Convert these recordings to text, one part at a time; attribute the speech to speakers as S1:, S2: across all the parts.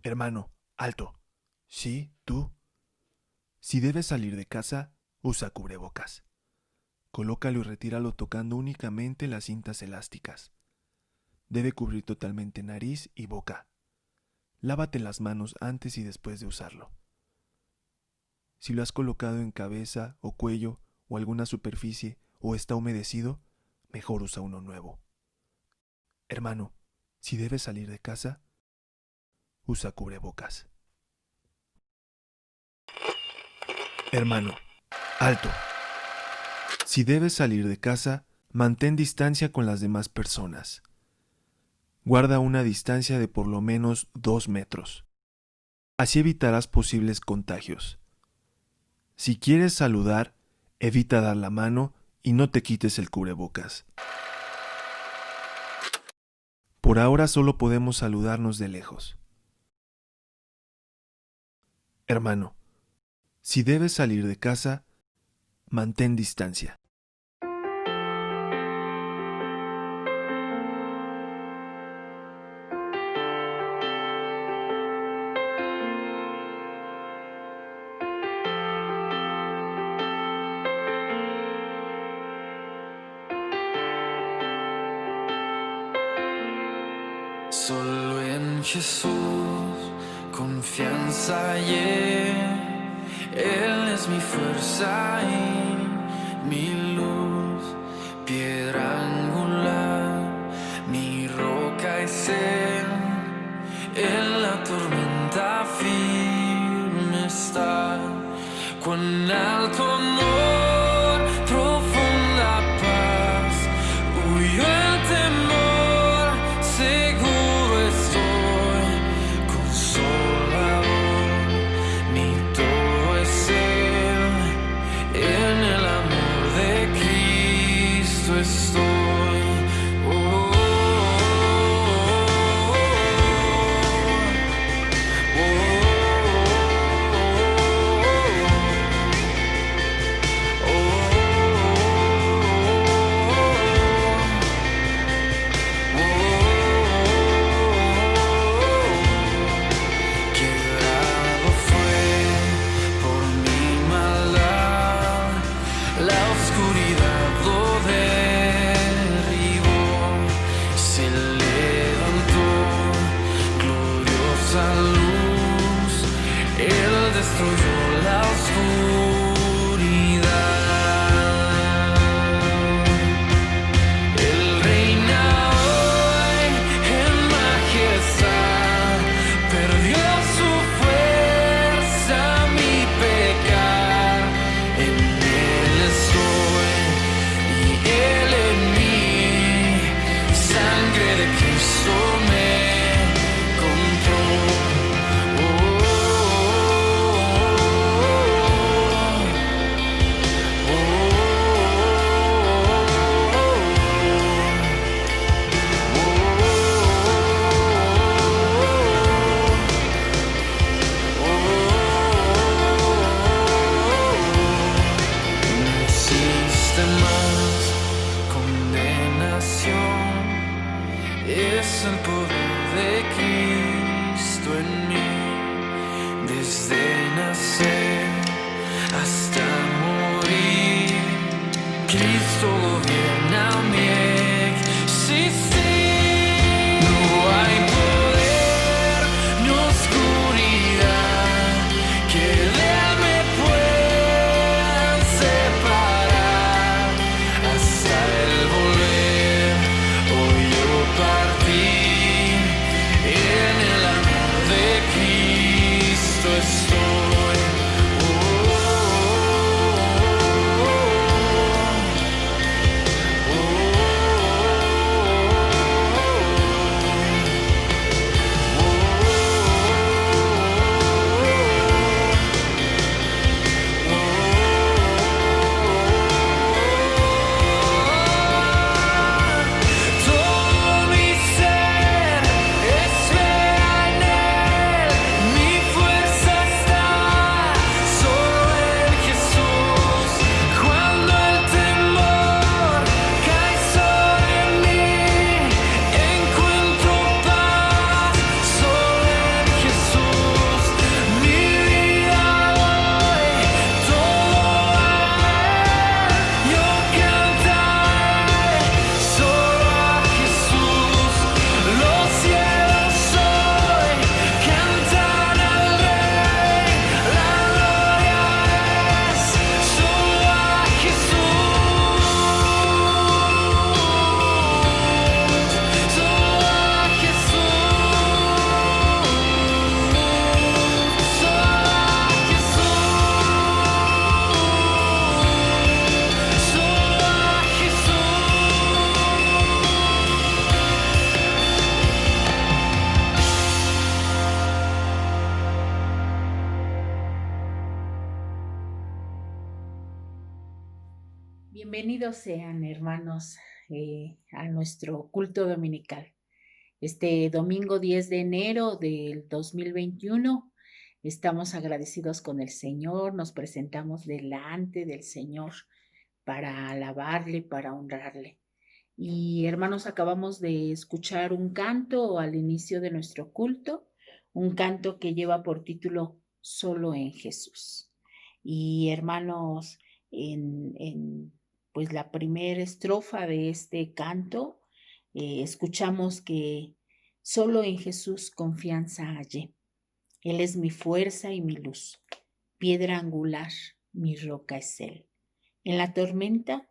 S1: Hermano, alto. ¿Sí? ¿Tú? Si debes salir de casa, usa cubrebocas. Colócalo y retíralo tocando únicamente las cintas elásticas. Debe cubrir totalmente nariz y boca. Lávate las manos antes y después de usarlo. Si lo has colocado en cabeza o cuello o alguna superficie o está humedecido, mejor usa uno nuevo. Hermano, si debes salir de casa, usa cubrebocas. Hermano, alto. Si debes salir de casa, mantén distancia con las demás personas. Guarda una distancia de por lo menos 2 metros. Así evitarás posibles contagios. Si quieres saludar, evita dar la mano y no te quites el cubrebocas. Por ahora solo podemos saludarnos de lejos. Hermano, si debes salir de casa, mantén distancia.
S2: Solo en Jesús, confianza y Él es mi fuerza y mi luz, piedra angular, mi roca es Él, en la tormenta firme está, cuán alto amor, profunda paz, huyó el temor, seguro estoy, consolador, mi todo es Él, en el amor de Cristo estoy. Es el poder de Cristo en mí, desde nacer hasta morir. Cristo gobierna mi existir. No hay poder ni oscuridad que de Él me puedan separar hasta el volver. Hoy yo partí en el amor de Cristo estoy.
S3: Bienvenidos sean, hermanos, a nuestro culto dominical. Este domingo 10 de enero del 2021, estamos agradecidos con el Señor, nos presentamos delante del Señor para alabarle, para honrarle. Y hermanos, acabamos de escuchar un canto al inicio de nuestro culto, un canto que lleva por título Solo en Jesús. Y hermanos, pues la primera estrofa de este canto, escuchamos que solo en Jesús confianza hallé. Él es mi fuerza y mi luz, piedra angular, mi roca es Él. En la tormenta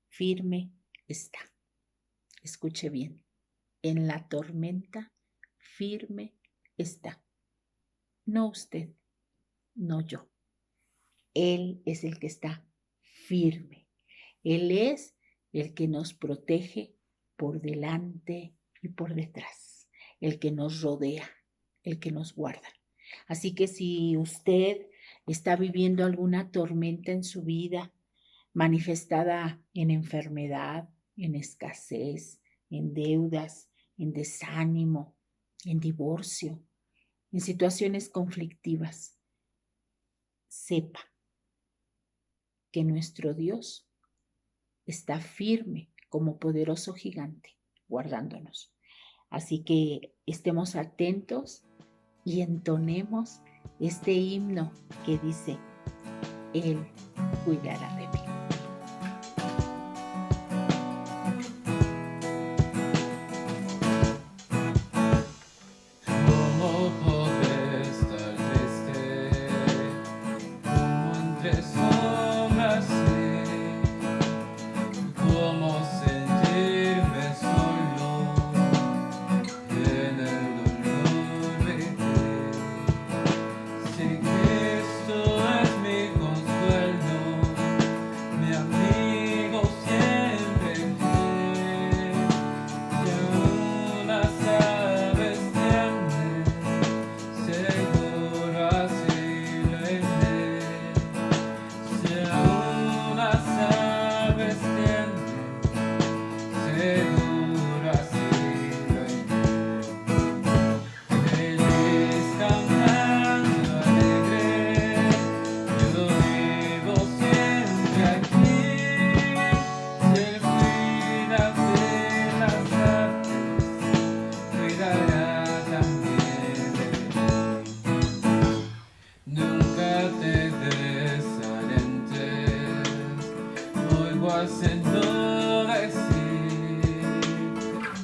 S3: firme está. Escuche bien, en la tormenta firme está. No usted, no yo. Él es el que está firme. Él es el que nos protege por delante y por detrás, el que nos rodea, el que nos guarda. Así que si usted está viviendo alguna tormenta en su vida, manifestada en enfermedad, en escasez, en deudas, en desánimo, en divorcio, en situaciones conflictivas, sepa que nuestro Dios está firme como poderoso gigante, guardándonos. Así que estemos atentos y entonemos este himno que dice, Él cuidará de mí.
S2: ¿Cómo podré estar triste? ¿Cómo entre sombras sé? ¿Cómo sentirme solo? En el dolor vivir. Si Cristo es mi consuelo, mi amigo siempre fiel. Si aún las aves tienen seguro asilo en Él. Si aún las aves tienen seguro asilo en Él. Feliz cantando alegre, yo vivo siempre aquí. Si Él cuida de las aves, cuidará también de mí. Nunca te desalentes, oigo al Señor decir,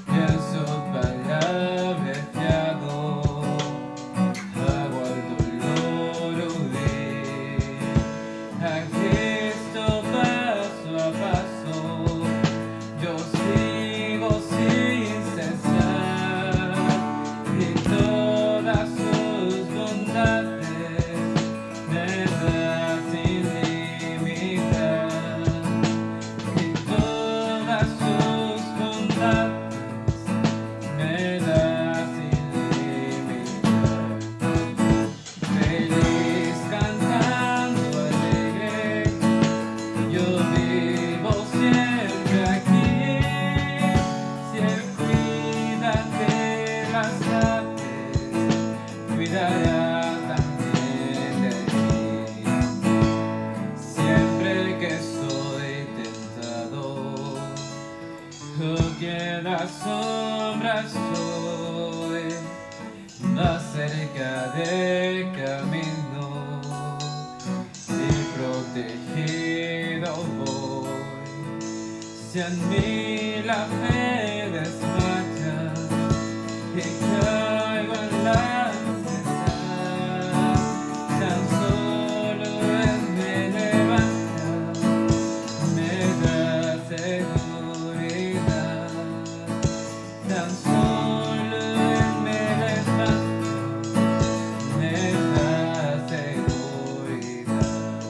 S2: y en su palabra he fiado, hago al dolor huir. A Cristo paso a paso, yo sigo sin cesar, y todas sus bondades me da sin limitar, y todas sus bondades me da sin limitar. Feliz cantando alegre, yo vivo siempre aquí. Si Él cuida de las aves, cuidará también de ti. Siempre que soy tentado, o que en la sombra estoy, más cerca del camino y protegido voy. Si en mí la fe desmaya y caigo en la ansiedad, tan solo Él me levanta, me da seguridad. Tan solo Él me levanta, me da seguridad.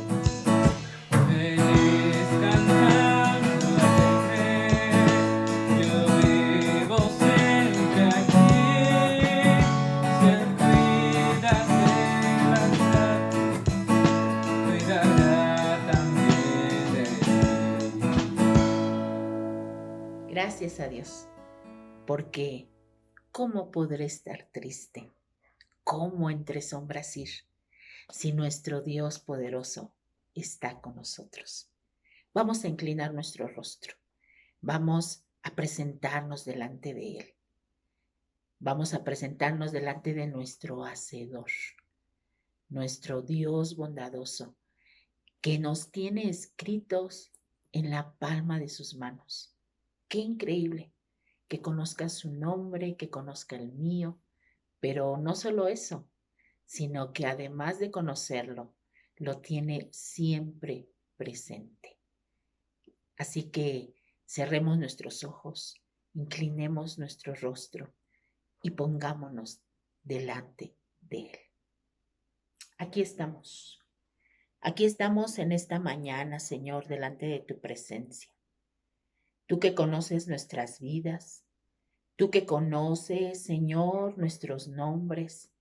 S2: Feliz cantando alegre, yo vivo siempre aquí. Si Él
S3: Gracias a Dios, porque ¿cómo podré estar triste? ¿Cómo entre sombras ir si nuestro Dios poderoso está con nosotros? Vamos a inclinar nuestro rostro. Vamos a presentarnos delante de Él. Vamos a presentarnos delante de nuestro Hacedor, nuestro Dios bondadoso, que nos tiene escritos en la palma de sus manos. Qué increíble que conozca su nombre, que conozca el mío, pero no solo eso, sino que además de conocerlo, lo tiene siempre presente. Así que cerremos nuestros ojos, inclinemos nuestro rostro y pongámonos delante de Él. Aquí estamos. Aquí estamos en esta mañana, Señor, delante de tu presencia. Tú que conoces nuestras vidas, tú que conoces, Señor, nuestros nombres,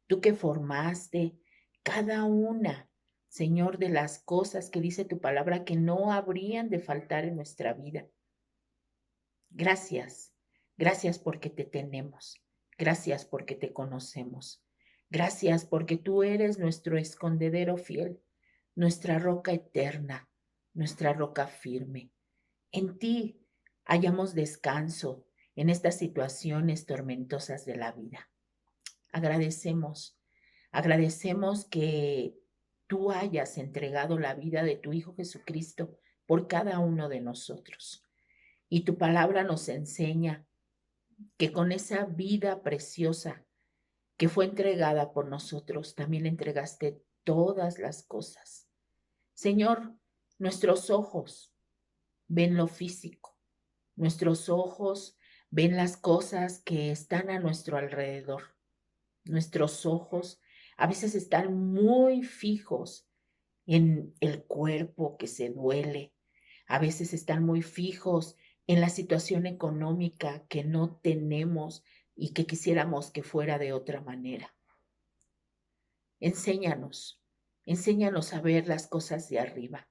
S3: tú que formaste cada una, Señor, de las cosas que dice tu palabra que no habrían de faltar en nuestra vida. Gracias, gracias porque te tenemos, gracias porque te conocemos, gracias porque tú eres nuestro escondedero fiel, nuestra roca eterna, nuestra roca firme. En ti hallamos descanso en estas situaciones tormentosas de la vida. Agradecemos, agradecemos que tú hayas entregado la vida de tu Hijo Jesucristo por cada uno de nosotros. Y tu palabra nos enseña que con esa vida preciosa que fue entregada por nosotros, también le entregaste todas las cosas. Señor, nuestros ojos ven lo físico, nuestros ojos ven las cosas que están a nuestro alrededor. Nuestros ojos a veces están muy fijos en el cuerpo que se duele, a veces están muy fijos en la situación económica que no tenemos y que quisiéramos que fuera de otra manera. Enséñanos, enséñanos a ver las cosas de arriba.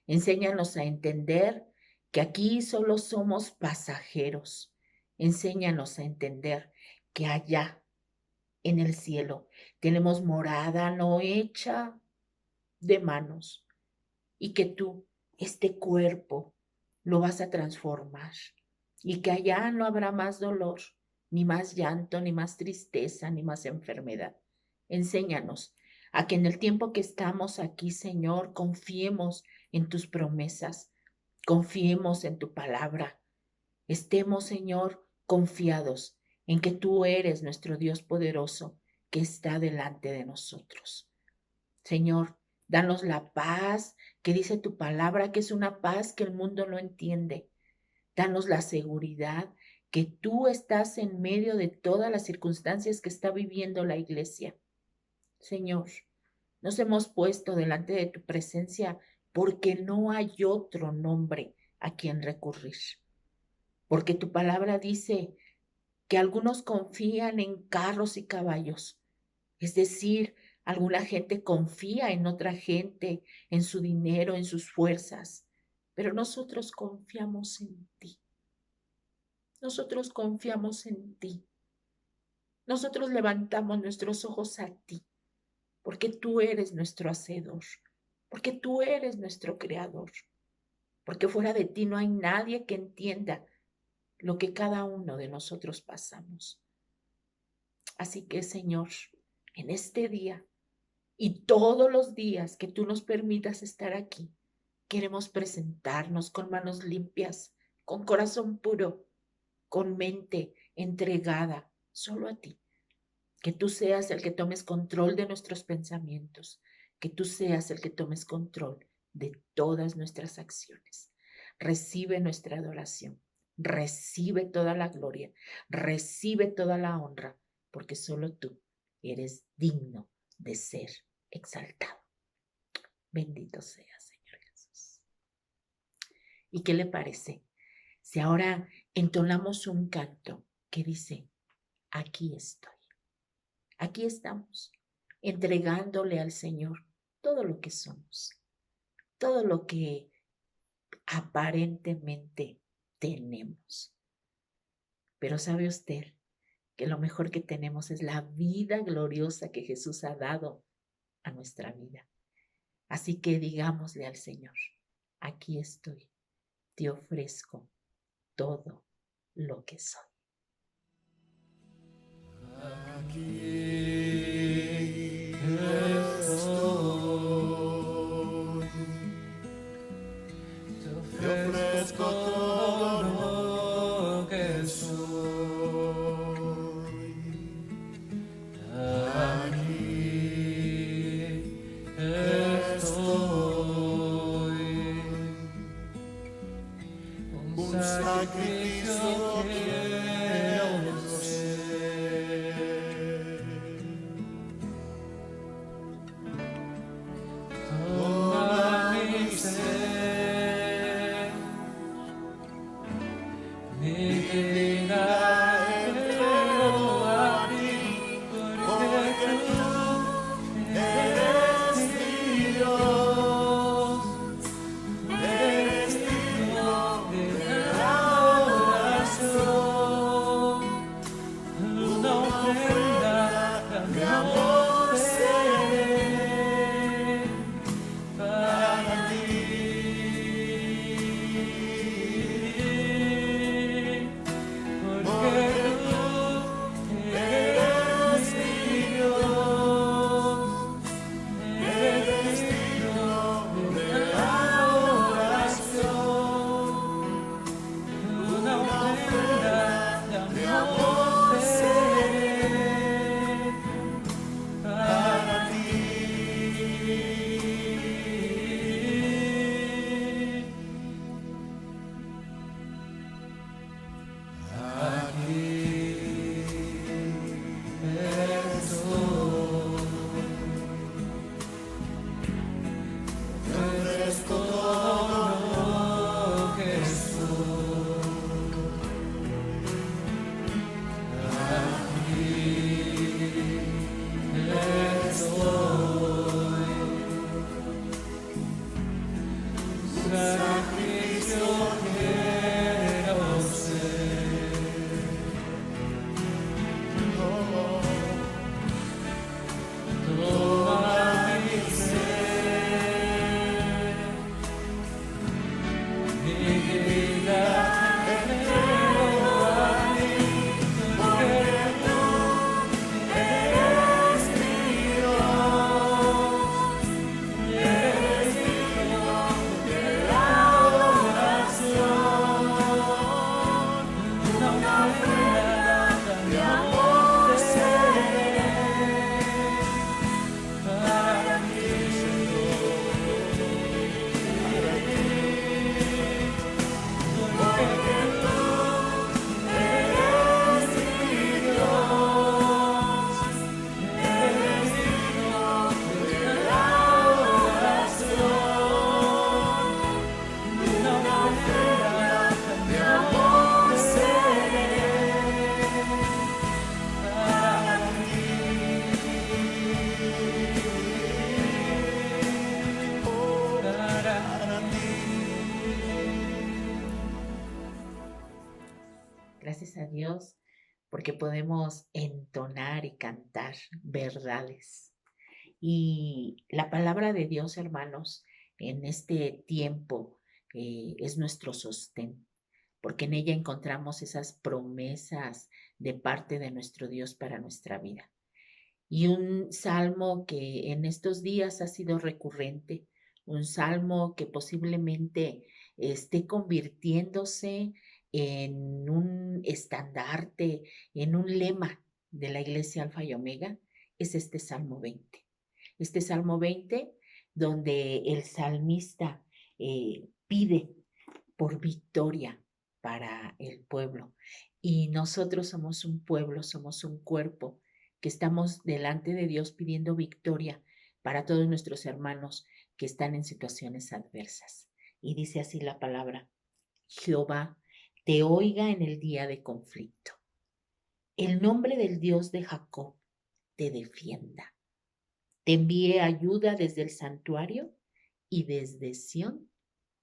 S3: Enséñanos a entender que aquí solo somos pasajeros. Enséñanos a entender que allá en el cielo tenemos morada no hecha de manos y que tú, este cuerpo, lo vas a transformar y que allá no habrá más dolor, ni más llanto, ni más tristeza, ni más enfermedad. Enséñanos a que en el tiempo que estamos aquí, Señor, confiemos en tus promesas, confiemos en tu palabra. Estemos, Señor, confiados en que tú eres nuestro Dios poderoso que está delante de nosotros. Señor, danos la paz que dice tu palabra, que es una paz que el mundo no entiende. Danos la seguridad que tú estás en medio de todas las circunstancias que está viviendo la iglesia. Señor, nos hemos puesto delante de tu presencia porque no hay otro nombre a quien recurrir. Porque tu palabra dice que algunos confían en carros y caballos, es decir, alguna gente confía en otra gente, en su dinero, en sus fuerzas, pero nosotros confiamos en ti. Nosotros confiamos en ti. Nosotros levantamos nuestros ojos a ti, porque tú eres nuestro hacedor, porque tú eres nuestro creador, porque fuera de ti no hay nadie que entienda lo que cada uno de nosotros pasamos. Así que, Señor, en este día y todos los días que tú nos permitas estar aquí, queremos presentarnos con manos limpias, con corazón puro, con mente entregada solo a ti. Que tú seas el que tomes control de nuestros pensamientos, que tú seas el que tomes control de todas nuestras acciones. Recibe nuestra adoración, recibe toda la gloria, recibe toda la honra, porque solo tú eres digno de ser exaltado. Bendito seas, Señor Jesús. ¿Y qué le parece si ahora entonamos un canto que dice, aquí estoy? Aquí estamos, entregándole al Señor todo lo que somos, todo lo que aparentemente tenemos. Pero ¿sabe usted que lo mejor que tenemos es la vida gloriosa que Jesús ha dado a nuestra vida? Así que digámosle al Señor, aquí estoy, te ofrezco todo lo que soy.
S2: Aquí estoy, te ofrezco todo lo que soy. Aquí estoy, un sacrificio quiero ser. Toma mi ser, mi vida entrego a ti, porque tú eres mi Dios, eres digno de adoración, una ofrenda de amor seré para ti, porque tú eres mi Dios, eres digno de adoración, una ofrenda de amor seré para ti. Ofrezco todo lo que soy. Aquí estoy, sacrificio quiero ser. Toma mi ser, mi vida entrego a ti, porque tú eres mi Dios, eres digno de adoración, una ofrenda de amor seré para ti, porque tú eres mi Dios, eres digno de adoración, una ofrenda de amor seré para ti.
S3: Gracias a Dios porque podemos entonar y cantar verdades. Y la palabra de Dios, hermanos, en este tiempo es nuestro sostén, porque en ella encontramos esas promesas de parte de nuestro Dios para nuestra vida. Y un salmo que en estos días ha sido recurrente, un salmo que posiblemente esté convirtiéndose en un estandarte, en un lema de la Iglesia Alfa y Omega, es este Salmo 20. Este Salmo 20, donde el salmista pide por victoria para el pueblo. Y nosotros somos un pueblo, somos un cuerpo que estamos delante de Dios pidiendo victoria para todos nuestros hermanos que están en situaciones adversas. Y dice así la palabra: Jehová te oiga en el día de conflicto. El nombre del Dios de Jacob te defienda. Te envíe ayuda desde el santuario y desde Sión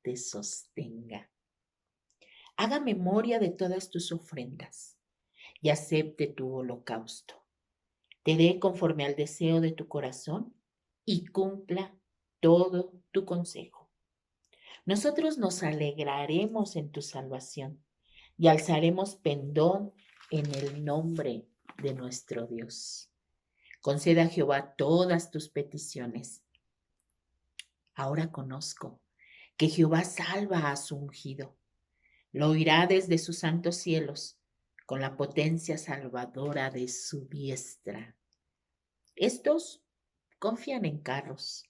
S3: te sostenga. haga memoria de todas tus ofrendas y acepte tu holocausto. Te dé conforme al deseo de tu corazón y cumpla todo tu consejo. Nosotros nos alegraremos en tu salvación y alzaremos pendón en el nombre de nuestro Dios. Conceda a Jehová todas tus peticiones. Ahora conozco que Jehová salva a su ungido. Lo oirá desde sus santos cielos con la potencia salvadora de su diestra. Estos confían en carros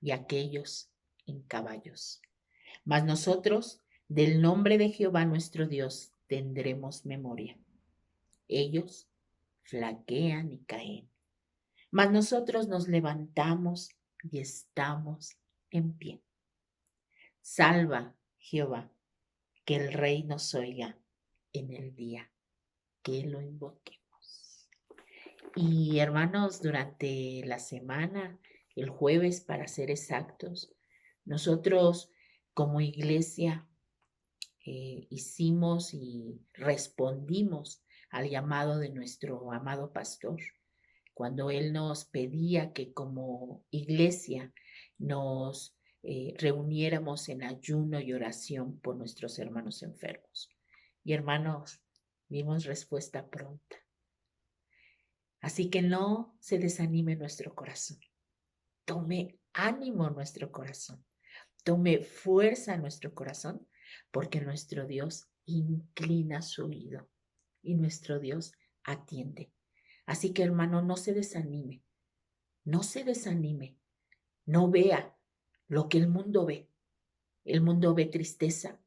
S3: y aquellos en caballos. Mas nosotros, del nombre de Jehová nuestro Dios, tendremos memoria. Ellos flaquean y caen, mas nosotros nos levantamos y estamos en pie. Salva, Jehová, que el Rey nos oiga en el día que lo invoquemos. Y hermanos, durante la semana, el jueves para ser exactos, nosotros como iglesia hicimos y respondimos al llamado de nuestro amado pastor, cuando él nos pedía que como iglesia nos reuniéramos en ayuno y oración por nuestros hermanos enfermos. Y hermanos, vimos respuesta pronta. Así que no se desanime nuestro corazón. Tome ánimo nuestro corazón. Tome fuerza nuestro corazón, porque nuestro Dios inclina su oído y nuestro Dios atiende. Así que, hermano, no se desanime. No se desanime. No vea lo que el mundo ve. El mundo ve tristeza,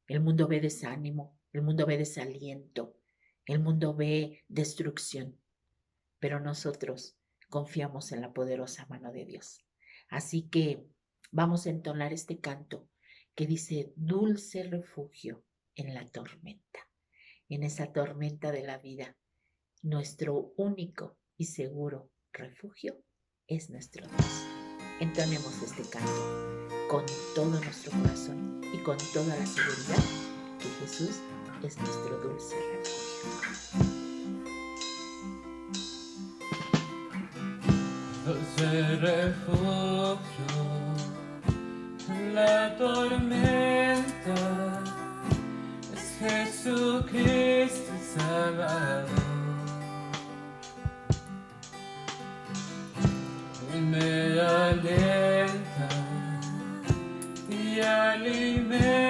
S3: el mundo ve desánimo, el mundo ve desaliento, el mundo ve destrucción. Pero nosotros confiamos en la poderosa mano de Dios. Así que vamos a entonar este canto que dice: dulce refugio en la tormenta. En esa tormenta de la vida, nuestro único y seguro refugio es nuestro Dios. Entonemos este canto con todo nuestro corazón y con toda la seguridad que Jesús es nuestro dulce refugio.
S2: Dulce refugio en la tormenta, es Jesucristo el Salvador. Él me alienta y alimenta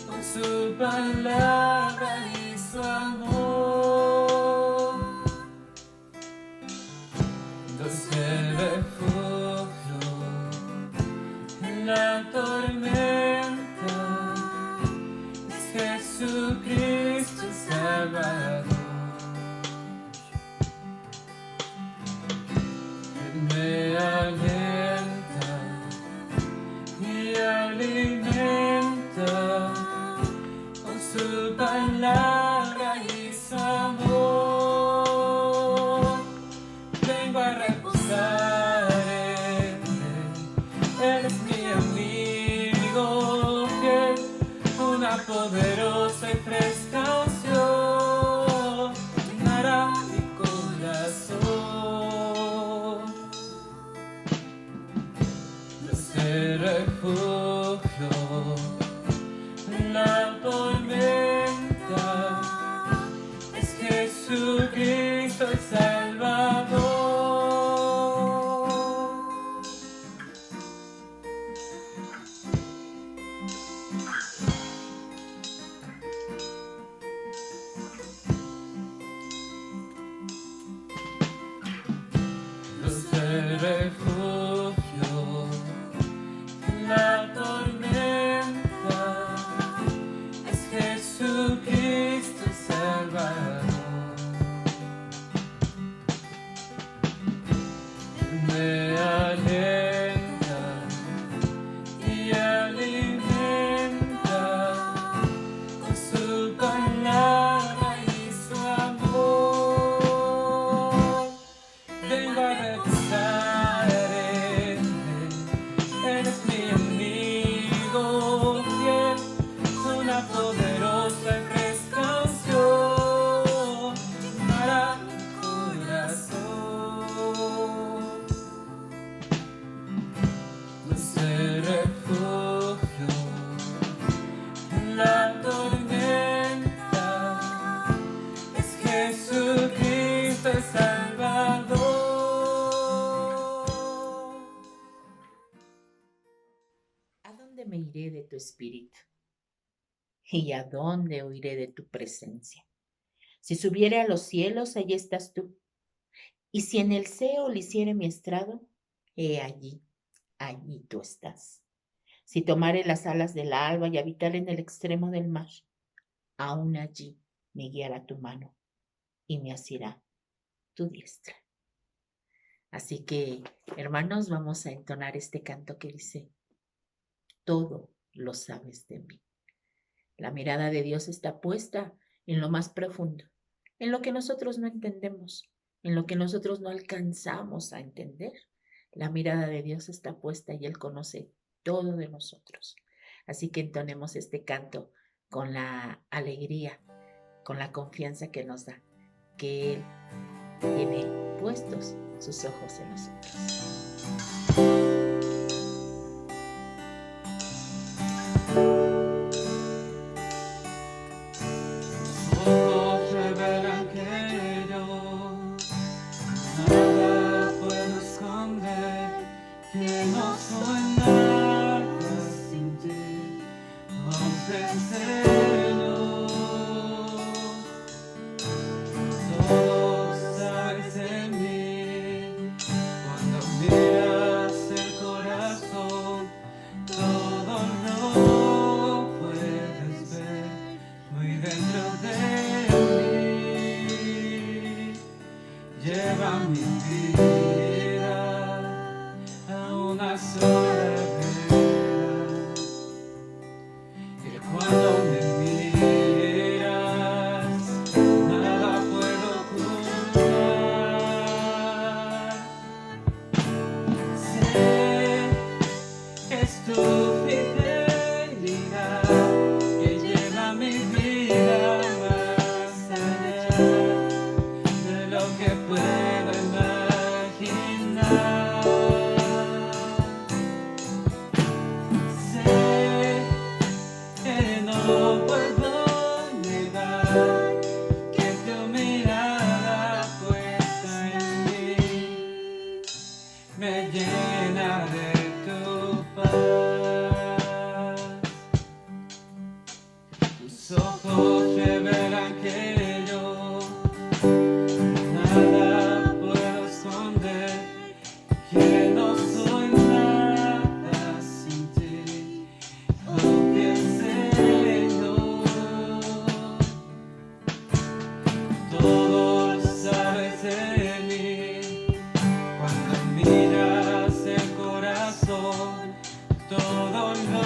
S2: con su palabra y su amor. Dulce refugio en la tormenta, es Jesucristo el Salvador. Él me alienta y alimenta con su palabra y su amor. Vengo a reposar en él. Él es mi amigo fiel, una poderosa y fresca unción llenará mi corazón. Dulce refugio en la tormenta, es Jesucristo el Salvador.
S3: tu espíritu. ¿Y a dónde huiré de tu presencia? Si subiere a los cielos, allí estás tú. Y si en el Seol hiciere mi estrado, he allí tú estás. Si tomare las alas del alba y habitar en el extremo del mar, aún allí me guiará tu mano y me asirá tu diestra. Así que, hermanos, vamos a entonar este canto que dice: todo lo sabes de mí. La mirada de Dios está puesta en lo más profundo, en lo que nosotros no entendemos, en lo que nosotros no alcanzamos a entender. La mirada de Dios está puesta y Él conoce todo de nosotros. Así que entonemos este canto con la alegría, con la confianza que nos da, que Él tiene puestos sus ojos en nosotros.
S2: Ojos revelan que yo nada puedo esconder, que no soy nada sin ti, oh Señor. Todo sabes de mí, cuando miras el corazón, todo lo puedes ver muy dentro de mí. Lleva mi vida a una sola vera, que cuando me miras nada puedo ocultar. Sé que es tu fidelidad que lleva mi vida más allá de lo que puedo imaginar. Sé que no puedo negar que tu mirada puesta en mí me llena de tu paz. Tus ojos revelan que yo nada puedo esconder, que no soy nada sin ti, oh fiel Señor. Todo lo sabes de mí, cuando miras el corazón, todo lo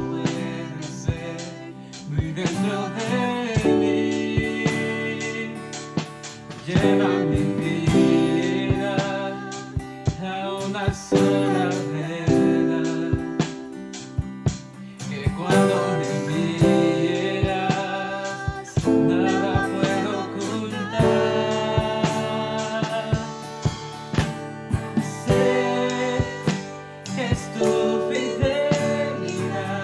S2: puedes ver muy dentro de mí. Lleva mi vida a una sola verdad, que cuando me miras nada puedo ocultar. Sé que es tu fidelidad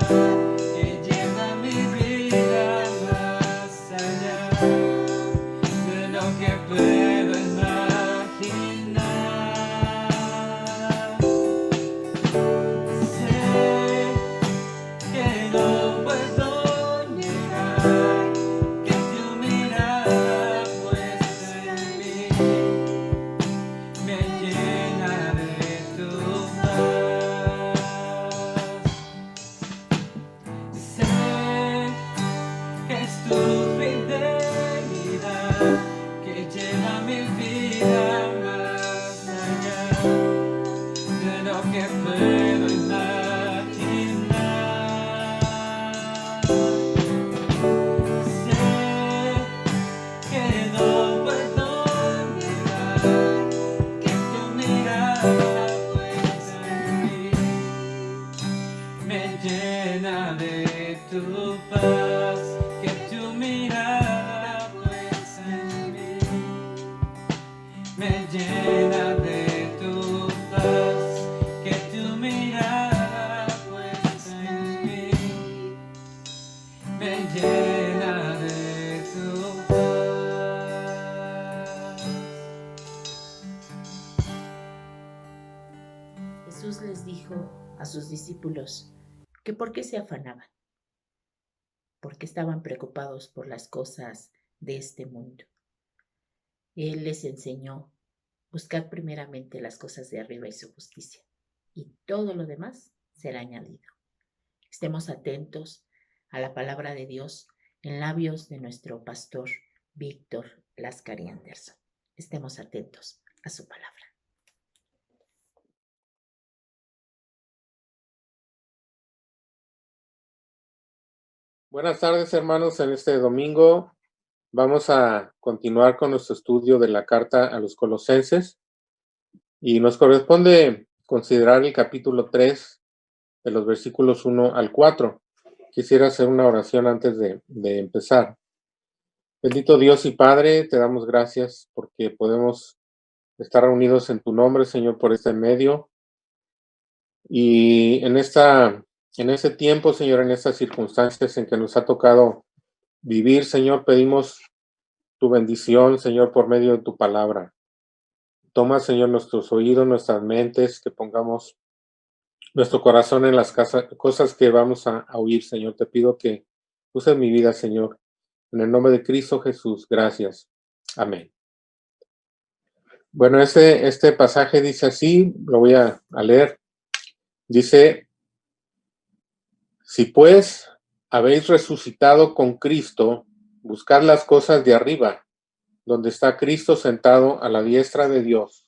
S2: que lleva mi vida más allá de lo que puedo imaginar. Sé que no puedo negar que tu mirada puesta en mí me llena de tu paz. Sé que es tu fidelidad que lleva mi vida más allá de lo que puedo imaginar. Sé que no puedo negar que tu mirada puesta en mí me llena de tu paz, que tu mirada puesta en mí me llena de tu paz, que tu mirada puesta en mí me llena de tu paz.
S3: Jesús les dijo a sus discípulos que por qué se afanaban, porque estaban preocupados por las cosas de este mundo. Él les enseñó: buscad primeramente las cosas de arriba y su justicia, y todo lo demás será añadido. Estemos atentos a la palabra de Dios en labios de nuestro pastor Víctor Lascari Anderson. Estemos atentos a su palabra.
S4: Buenas tardes, hermanos. En este domingo vamos a continuar con nuestro estudio de la carta a los Colosenses y nos corresponde considerar el capítulo 3 de los versículos 1 al 4. Quisiera hacer una oración antes de empezar. Bendito Dios y Padre, te damos gracias porque podemos estar reunidos en tu nombre, Señor, por este medio. Y en ese tiempo, Señor, en estas circunstancias en que nos ha tocado vivir, Señor, pedimos tu bendición, Señor, por medio de tu palabra. Toma, Señor, nuestros oídos, nuestras mentes, que pongamos nuestro corazón en las cosas que vamos a oír, Señor. Te pido que uses mi vida, Señor. En el nombre de Cristo Jesús, gracias. Amén. Bueno, este pasaje dice así, lo voy a leer. Dice: si pues habéis resucitado con Cristo, buscad las cosas de arriba, donde está Cristo sentado a la diestra de Dios.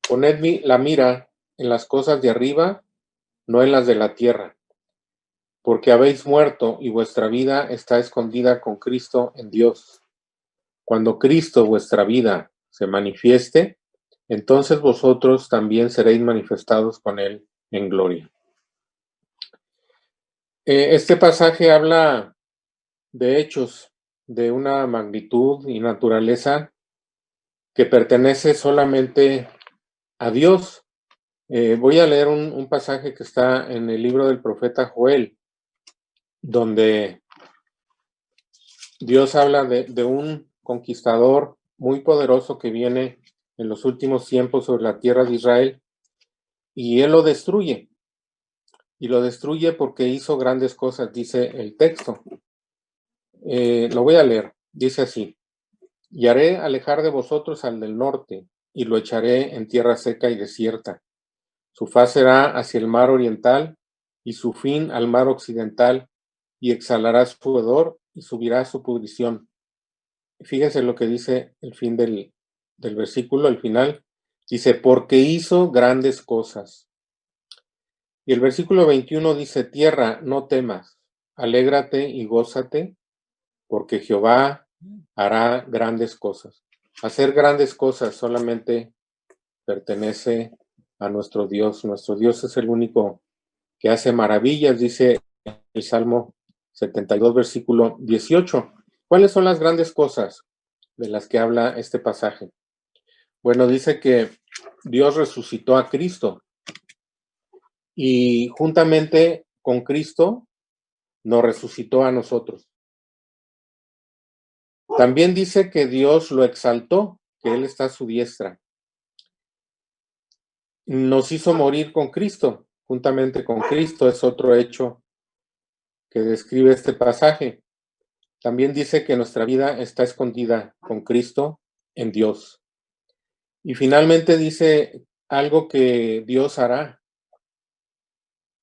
S4: Poned la mira en las cosas de arriba, no en las de la tierra, porque habéis muerto y vuestra vida está escondida con Cristo en Dios. Cuando Cristo, vuestra vida, se manifieste, entonces vosotros también seréis manifestados con Él en gloria. Este pasaje habla de hechos de una magnitud y naturaleza que pertenece solamente a Dios. Voy a leer un pasaje que está en el libro del profeta Joel, donde Dios habla de un conquistador muy poderoso que viene en los últimos tiempos sobre la tierra de Israel, y él lo destruye. Y lo destruye porque hizo grandes cosas, dice el texto. Lo voy a leer. Dice así: y haré alejar de vosotros al del norte, y lo echaré en tierra seca y desierta. Su faz será hacia el mar oriental, y su fin al mar occidental, y exhalará su hedor, y subirá su pudrición. Fíjense lo que dice el fin del versículo, al final. Dice: porque hizo grandes cosas. Y el versículo 21 dice: tierra, no temas, alégrate y gózate, porque Jehová hará grandes cosas. Hacer grandes cosas solamente pertenece a nuestro Dios. Nuestro Dios es el único que hace maravillas, dice el Salmo 72, versículo 18. ¿Cuáles son las grandes cosas de las que habla este pasaje? Bueno, dice que Dios resucitó a Cristo y juntamente con Cristo nos resucitó a nosotros. También dice que Dios lo exaltó, que Él está a su diestra. Nos hizo morir con Cristo, juntamente con Cristo, es otro hecho que describe este pasaje. También dice que nuestra vida está escondida con Cristo en Dios. Y finalmente dice algo que Dios hará,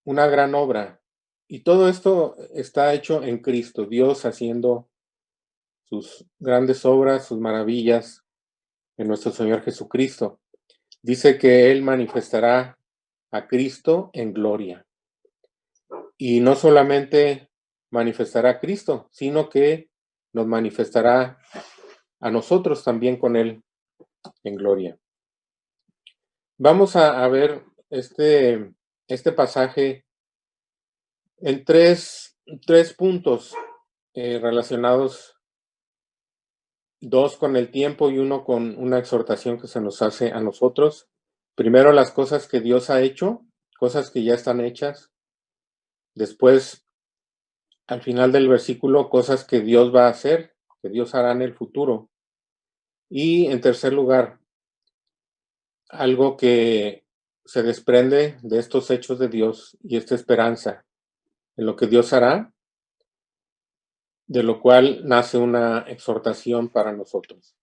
S4: una gran obra. Y todo esto está hecho en Cristo, Dios haciendo sus grandes obras, sus maravillas en nuestro Señor Jesucristo. Dice que Él manifestará a Cristo en gloria. Y no solamente manifestará a Cristo, sino que nos manifestará a nosotros también con Él en gloria. Vamos a ver este pasaje en tres puntos relacionados, dos con el tiempo y uno con una exhortación que se nos hace a nosotros. Primero, las cosas que Dios ha hecho, cosas que ya están hechas. Después, al final del versículo, cosas que Dios va a hacer, que Dios hará en el futuro. Y en tercer lugar, algo que se desprende de estos hechos de Dios y esta esperanza, en lo que Dios hará, de lo cual nace una exhortación para nosotros.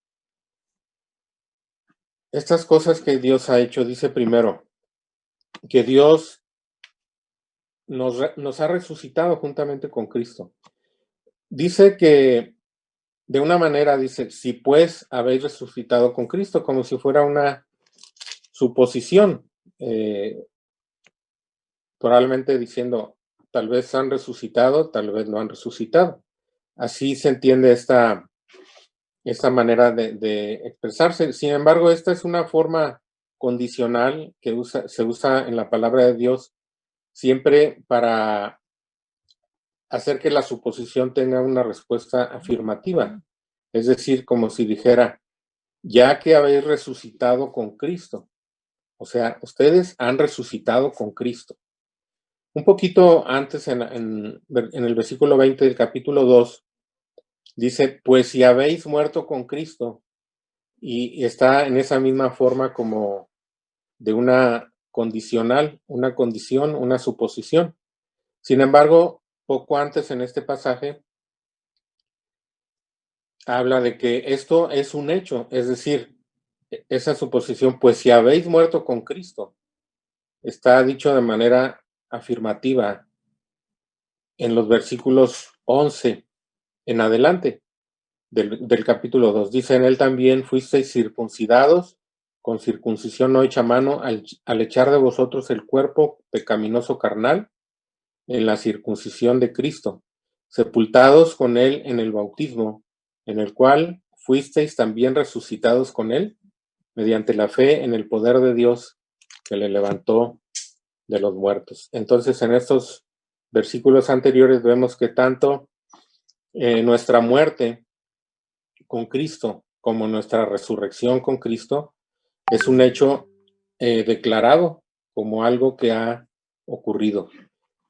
S4: Estas cosas que Dios ha hecho, dice primero, que Dios nos ha resucitado juntamente con Cristo. Dice que, de una manera, dice, si pues habéis resucitado con Cristo, como si fuera una suposición, probablemente diciendo, tal vez han resucitado, tal vez no han resucitado. Así se entiende esta manera de expresarse. Sin embargo, esta es una forma condicional que se usa en la palabra de Dios siempre para hacer que la suposición tenga una respuesta afirmativa. Es decir, como si dijera, ya que habéis resucitado con Cristo. O sea, ustedes han resucitado con Cristo. Un poquito antes, en el versículo 20 del capítulo 2, dice, pues si habéis muerto con Cristo, y está en esa misma forma como de una condicional, una condición, una suposición. Sin embargo, poco antes en este pasaje, habla de que esto es un hecho, es decir, esa suposición, pues si habéis muerto con Cristo, está dicho de manera afirmativa en los versículos 11 en adelante del capítulo 2. Dice, en él también fuisteis circuncidados con circuncisión no hecha a mano al echar de vosotros el cuerpo pecaminoso carnal en la circuncisión de Cristo, sepultados con él en el bautismo, en el cual fuisteis también resucitados con él mediante la fe en el poder de Dios que le levantó de los muertos. Entonces, en estos versículos anteriores vemos que tanto nuestra muerte con Cristo como nuestra resurrección con Cristo es un hecho declarado como algo que ha ocurrido.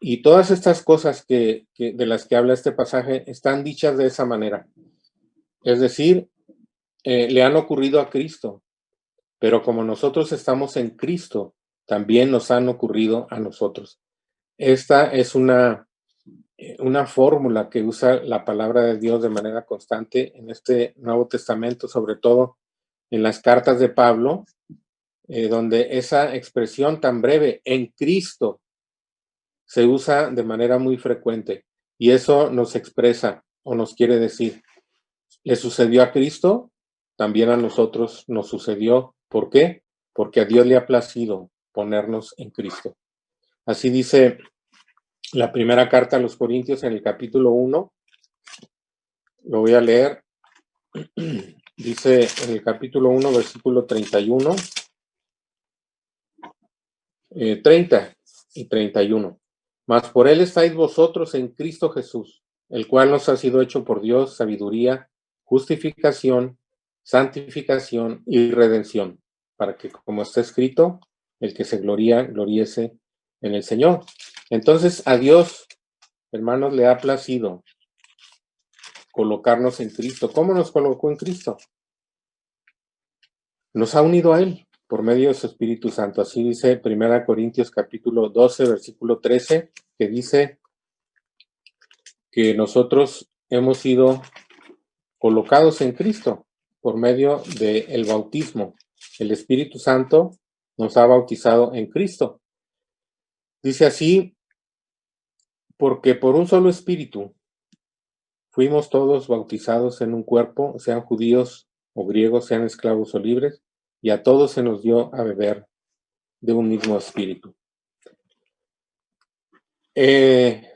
S4: Y todas estas cosas de las que habla este pasaje están dichas de esa manera. Es decir, le han ocurrido a Cristo, pero como nosotros estamos en Cristo, también nos han ocurrido a nosotros. Esta es una fórmula que usa la palabra de Dios de manera constante en este Nuevo Testamento, sobre todo en las cartas de Pablo, donde esa expresión tan breve, en Cristo, se usa de manera muy frecuente. Y eso nos expresa o nos quiere decir, le sucedió a Cristo, también a nosotros nos sucedió. ¿Por qué? Porque a Dios le ha placido ponernos en Cristo. Así dice la primera carta a los Corintios en el capítulo 1. Lo voy a leer. Dice en el capítulo 1, versículo 31, 30 y 31. Mas por él estáis vosotros en Cristo Jesús, el cual nos ha sido hecho por Dios sabiduría, justificación, santificación y redención, para que, como está escrito, el que se gloría, gloríese en el Señor. Entonces, a Dios, hermanos, le ha placido colocarnos en Cristo. ¿Cómo nos colocó en Cristo? Nos ha unido a Él por medio de su Espíritu Santo. Así dice 1 Corintios capítulo 12, versículo 13, que dice que nosotros hemos sido colocados en Cristo por medio del bautismo. El Espíritu Santo nos ha bautizado en Cristo. Dice así, porque por un solo Espíritu fuimos todos bautizados en un cuerpo, sean judíos o griegos, sean esclavos o libres, y a todos se nos dio a beber de un mismo espíritu.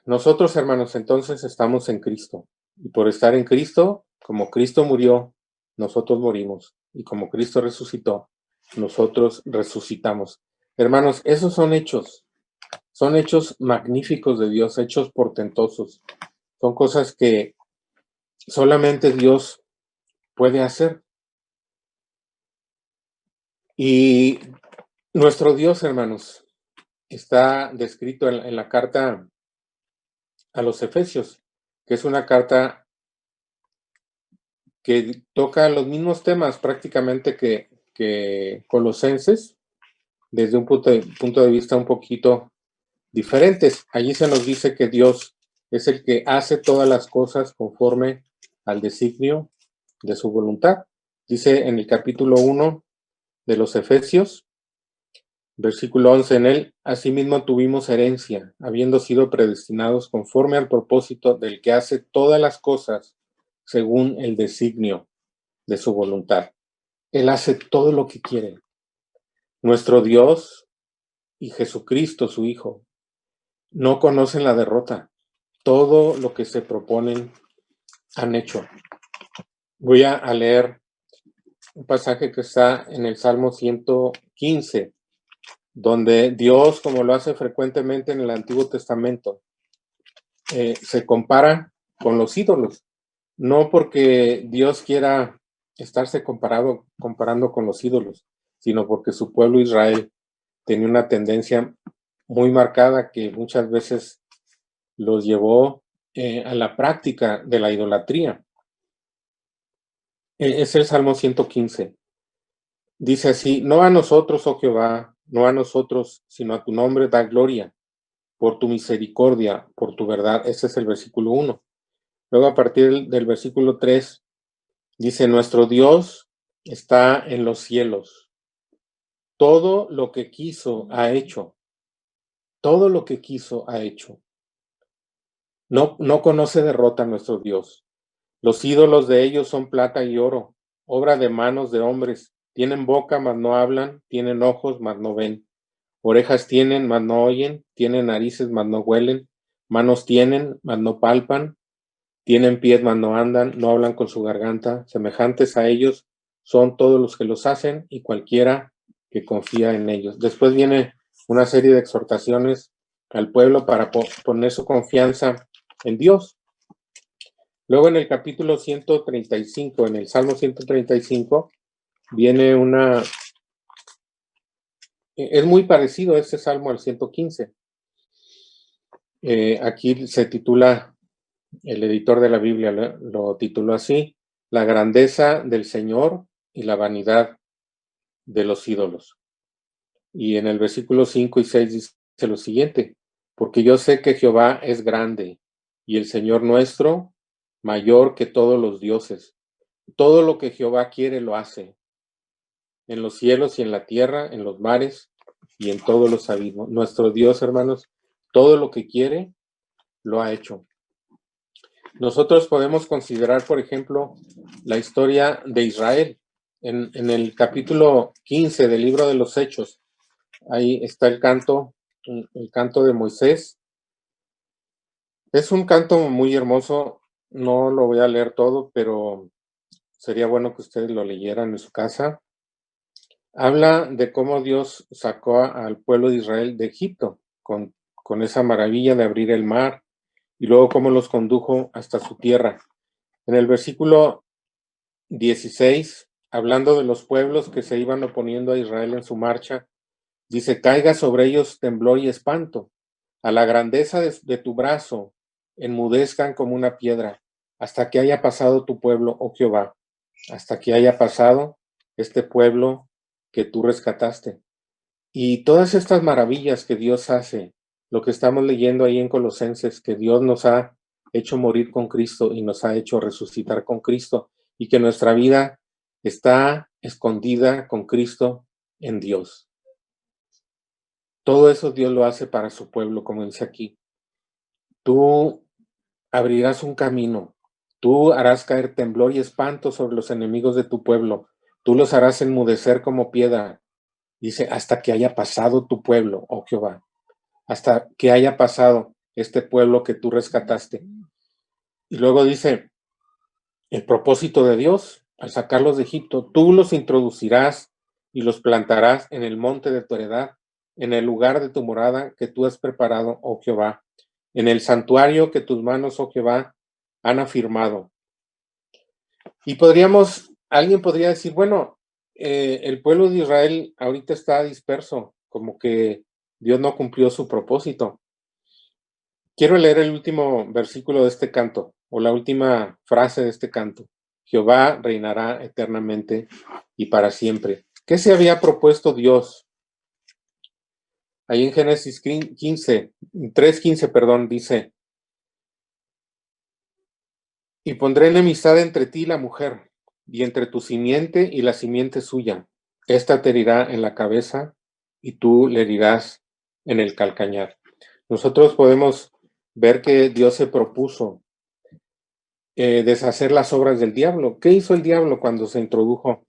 S4: Nosotros, hermanos, entonces estamos en Cristo. Y por estar en Cristo, como Cristo murió, nosotros morimos. Y como Cristo resucitó, nosotros resucitamos. Hermanos, esos son hechos magníficos de Dios, hechos portentosos. Son cosas que solamente Dios puede hacer. Y nuestro Dios, hermanos, está descrito en la carta a los Efesios, que es una carta que toca los mismos temas prácticamente que Colosenses, desde un punto de vista un poquito diferentes. Allí se nos dice que Dios es el que hace todas las cosas conforme al designio de su voluntad. Dice en el capítulo 1 de los Efesios, versículo 11, en él asimismo tuvimos herencia, habiendo sido predestinados conforme al propósito del que hace todas las cosas según el designio de su voluntad. Él hace todo lo que quiere. Nuestro Dios y Jesucristo, su Hijo, no conocen la derrota. Todo lo que se proponen han hecho. Voy a leer un pasaje que está en el Salmo 115, donde Dios, como lo hace frecuentemente en el Antiguo Testamento, se compara con los ídolos. No porque Dios quiera estarse comparando con los ídolos, sino porque su pueblo Israel tenía una tendencia muy marcada que muchas veces los llevó a la práctica de la idolatría. Es el Salmo 115. Dice así: no a nosotros, oh Jehová, no a nosotros, sino a tu nombre da gloria, por tu misericordia, por tu verdad. Ese es el versículo 1. Luego, a partir del versículo 3, dice: nuestro Dios está en los cielos. Todo lo que quiso ha hecho. Todo lo que quiso ha hecho. No conoce derrota nuestro Dios. Los ídolos de ellos son plata y oro, obra de manos de hombres. Tienen boca, mas no hablan, tienen ojos, mas no ven. Orejas tienen, mas no oyen, tienen narices, mas no huelen, manos tienen, mas no palpan, tienen pies, mas no andan, no hablan con su garganta. Semejantes a ellos son todos los que los hacen y cualquiera que confía en ellos. Después viene una serie de exhortaciones al pueblo para poner su confianza en Dios. Luego en el capítulo 135, en el Salmo 135, viene es muy parecido este Salmo al 115. Aquí se titula, el editor de la Biblia lo tituló así: la grandeza del Señor y la vanidad de los ídolos. Y en el versículo 5 y 6 dice lo siguiente: porque yo sé que Jehová es grande y el Señor nuestro mayor que todos los dioses. Todo lo que Jehová quiere lo hace, en los cielos y en la tierra, en los mares y en todos los abismos. Nuestro Dios, hermanos, todo lo que quiere lo ha hecho. Nosotros podemos considerar, por ejemplo, la historia de Israel. En el capítulo 15 del libro de los Hechos, ahí está el canto de Moisés. Es un canto muy hermoso, no lo voy a leer todo, pero sería bueno que ustedes lo leyeran en su casa. Habla de cómo Dios sacó al pueblo de Israel de Egipto con esa maravilla de abrir el mar, y luego cómo los condujo hasta su tierra. En el versículo 16, hablando de los pueblos que se iban oponiendo a Israel en su marcha, dice: caiga sobre ellos temblor y espanto, a la grandeza de tu brazo enmudezcan como una piedra, hasta que haya pasado tu pueblo, oh Jehová, hasta que haya pasado este pueblo que tú rescataste. Y todas estas maravillas que Dios hace, lo que estamos leyendo ahí en Colosenses, que Dios nos ha hecho morir con Cristo y nos ha hecho resucitar con Cristo, y que nuestra vida está escondida con Cristo en Dios. Todo eso Dios lo hace para su pueblo, como dice aquí. Tú abrirás un camino, tú harás caer temblor y espanto sobre los enemigos de tu pueblo, tú los harás enmudecer como piedra. Dice: hasta que haya pasado tu pueblo, oh Jehová, hasta que haya pasado este pueblo que tú rescataste. Y luego dice, el propósito de Dios, al sacarlos de Egipto: tú los introducirás y los plantarás en el monte de tu heredad, en el lugar de tu morada que tú has preparado, oh Jehová, en el santuario que tus manos, oh Jehová, han afirmado. Y alguien podría decir, bueno, el pueblo de Israel ahorita está disperso, como que Dios no cumplió su propósito. Quiero leer el último versículo de este canto, o la última frase de este canto: Jehová reinará eternamente y para siempre. ¿Qué se había propuesto Dios Ahí en Génesis 3:15, perdón, dice, y pondré enemistad entre ti y la mujer, y entre tu simiente y la simiente suya. Esta te herirá en la cabeza, y tú le herirás en el calcañar. Nosotros podemos ver que Dios se propuso deshacer las obras del diablo. ¿Qué hizo el diablo cuando se introdujo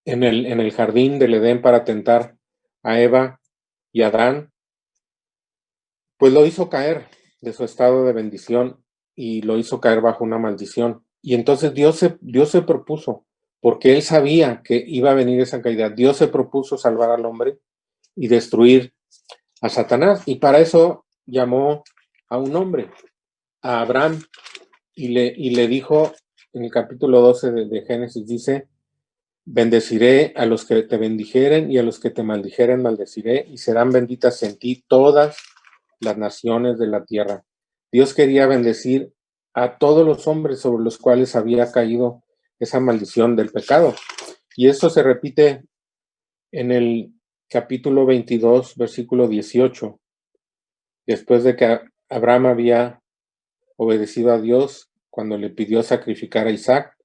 S4: en el jardín del Edén para tentar a Eva y a Adán? Pues lo hizo caer de su estado de bendición y lo hizo caer bajo una maldición. Y entonces Dios se propuso, porque él sabía que iba a venir esa caída, Dios se propuso salvar al hombre y destruir a Satanás. Y para eso llamó a un hombre, a Abraham, y le dijo en el capítulo 12 de Génesis, dice, bendeciré a los que te bendijeren y a los que te maldijeren maldeciré, y serán benditas en ti todas las naciones de la tierra. Dios quería bendecir a todos los hombres sobre los cuales había caído esa maldición del pecado. Y esto se repite en el capítulo 22, versículo 18. Después de que Abraham había obedecido a Dios cuando le pidió sacrificar a Isaac,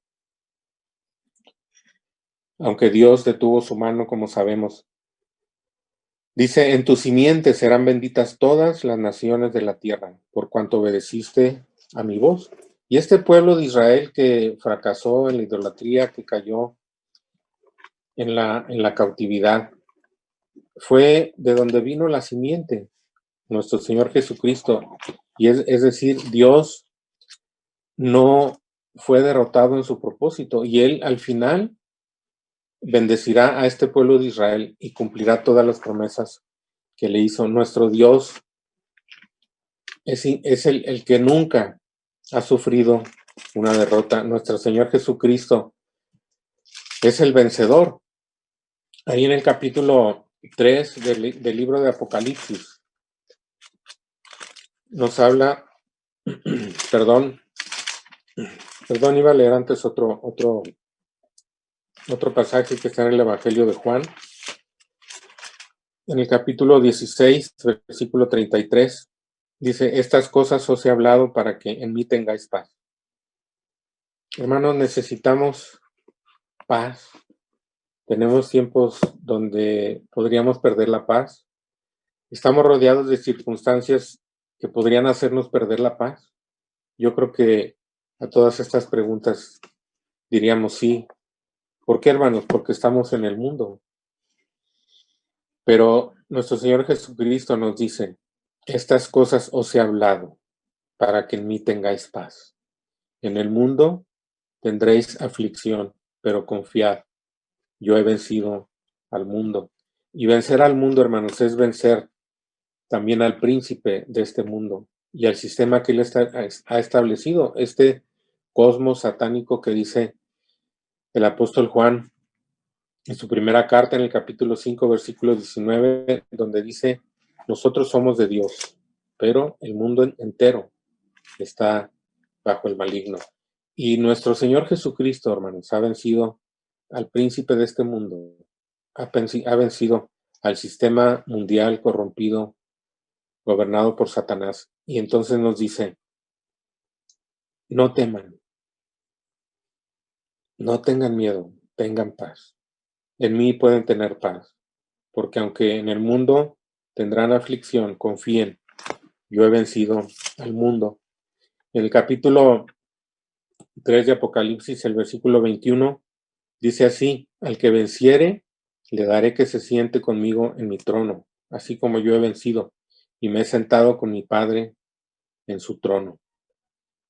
S4: aunque Dios detuvo su mano, como sabemos. Dice, en tu simiente serán benditas todas las naciones de la tierra, por cuanto obedeciste a mi voz. Y este pueblo de Israel que fracasó en la idolatría, que cayó en la cautividad, fue de donde vino la simiente, nuestro Señor Jesucristo. Y es decir, Dios no fue derrotado en su propósito, y Él al final bendecirá a este pueblo de Israel y cumplirá todas las promesas que le hizo. Nuestro Dios es el que nunca ha sufrido una derrota. Nuestro Señor Jesucristo es el vencedor. Ahí en el capítulo 3 del libro de Apocalipsis nos habla, perdón, iba a leer antes otro pasaje que está en el Evangelio de Juan, en el capítulo 16, versículo 33. Dice, estas cosas os he hablado para que en mí tengáis paz. Hermanos, necesitamos paz. Tenemos tiempos donde podríamos perder la paz. Estamos rodeados de circunstancias que podrían hacernos perder la paz. Yo creo que a todas estas preguntas diríamos sí. ¿Por qué, hermanos? Porque estamos en el mundo. Pero nuestro Señor Jesucristo nos dice, estas cosas os he hablado para que en mí tengáis paz. En el mundo tendréis aflicción, pero confiad, yo he vencido al mundo. Y vencer al mundo, hermanos, es vencer también al príncipe de este mundo y al sistema que él ha establecido, este cosmos satánico que dice el apóstol Juan en su primera carta en el capítulo 5, versículo 19, donde dice, nosotros somos de Dios, pero el mundo entero está bajo el maligno. Y nuestro Señor Jesucristo, hermanos, ha vencido al príncipe de este mundo, ha vencido al sistema mundial corrompido, gobernado por Satanás. Y entonces nos dice, no teman, no tengan miedo, tengan paz. En mí pueden tener paz, porque aunque en el mundo tendrán aflicción, confíen, yo he vencido al mundo. En el capítulo 3 de Apocalipsis, el versículo 21, dice así, al que venciere, le daré que se siente conmigo en mi trono, así como yo he vencido y me he sentado con mi Padre en su trono.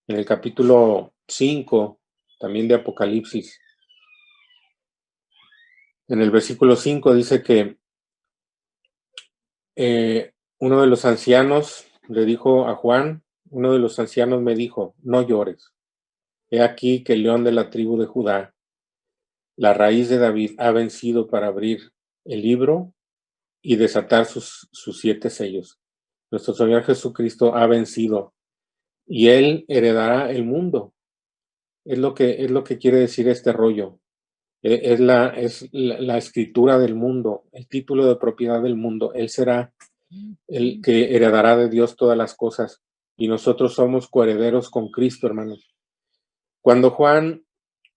S4: En el capítulo 5, también de Apocalipsis, en el versículo 5 dice que uno de los ancianos le dijo a Juan, uno de los ancianos me dijo, no llores. He aquí que el león de la tribu de Judá, la raíz de David, ha vencido para abrir el libro y desatar sus 7 sellos. Nuestro Señor Jesucristo ha vencido y Él heredará el mundo. Es lo que quiere decir este rollo. Es la escritura del mundo, el título de propiedad del mundo. Él será el que heredará de Dios todas las cosas, y nosotros somos coherederos con Cristo, hermanos. Cuando Juan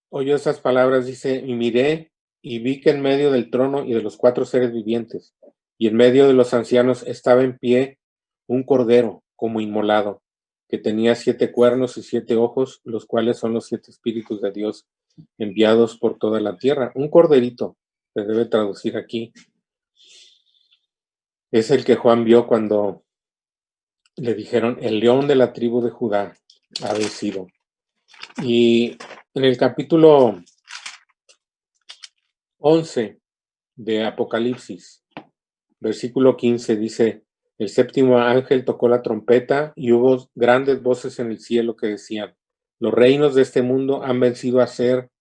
S4: oyó esas palabras, dice, y miré y vi que en medio del trono y de los 4 seres vivientes, y en medio de los ancianos estaba en pie un cordero como inmolado, que tenía 7 cuernos y 7 ojos, los cuales son los 7 espíritus de Dios enviados por toda la tierra. Un corderito, se debe traducir aquí. Es el que Juan vio cuando le dijeron, el león de la tribu de Judá ha vencido. Y en el capítulo 11 de Apocalipsis, versículo 15, dice, el séptimo ángel tocó la trompeta y hubo grandes voces en el cielo que decían, los reinos de este mundo han venido a ser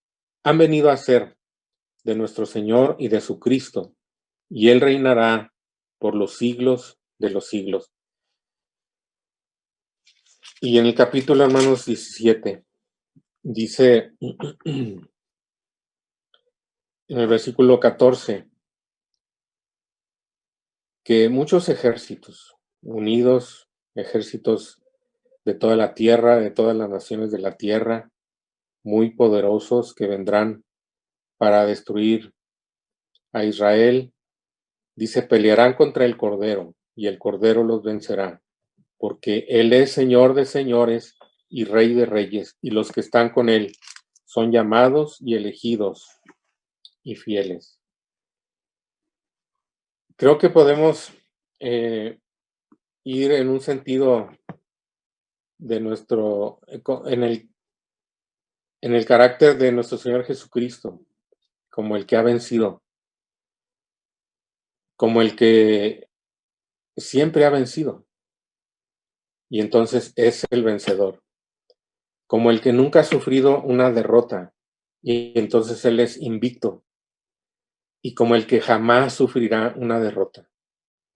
S4: de nuestro Señor y de su Cristo, y Él reinará por los siglos de los siglos. Y en el capítulo, hermanos, 17, dice en el versículo 14, que muchos ejércitos unidos, ejércitos de toda la tierra, de todas las naciones de la tierra, muy poderosos que vendrán para destruir a Israel, dice, pelearán contra el Cordero, y el Cordero los vencerá, porque Él es Señor de señores y Rey de reyes, y los que están con Él son llamados y elegidos y fieles. Creo que podemos ir en un sentido de nuestro, en el carácter de nuestro Señor Jesucristo, como el que ha vencido, como el que siempre ha vencido, y entonces es el vencedor, como el que nunca ha sufrido una derrota, y entonces Él es invicto, y como el que jamás sufrirá una derrota,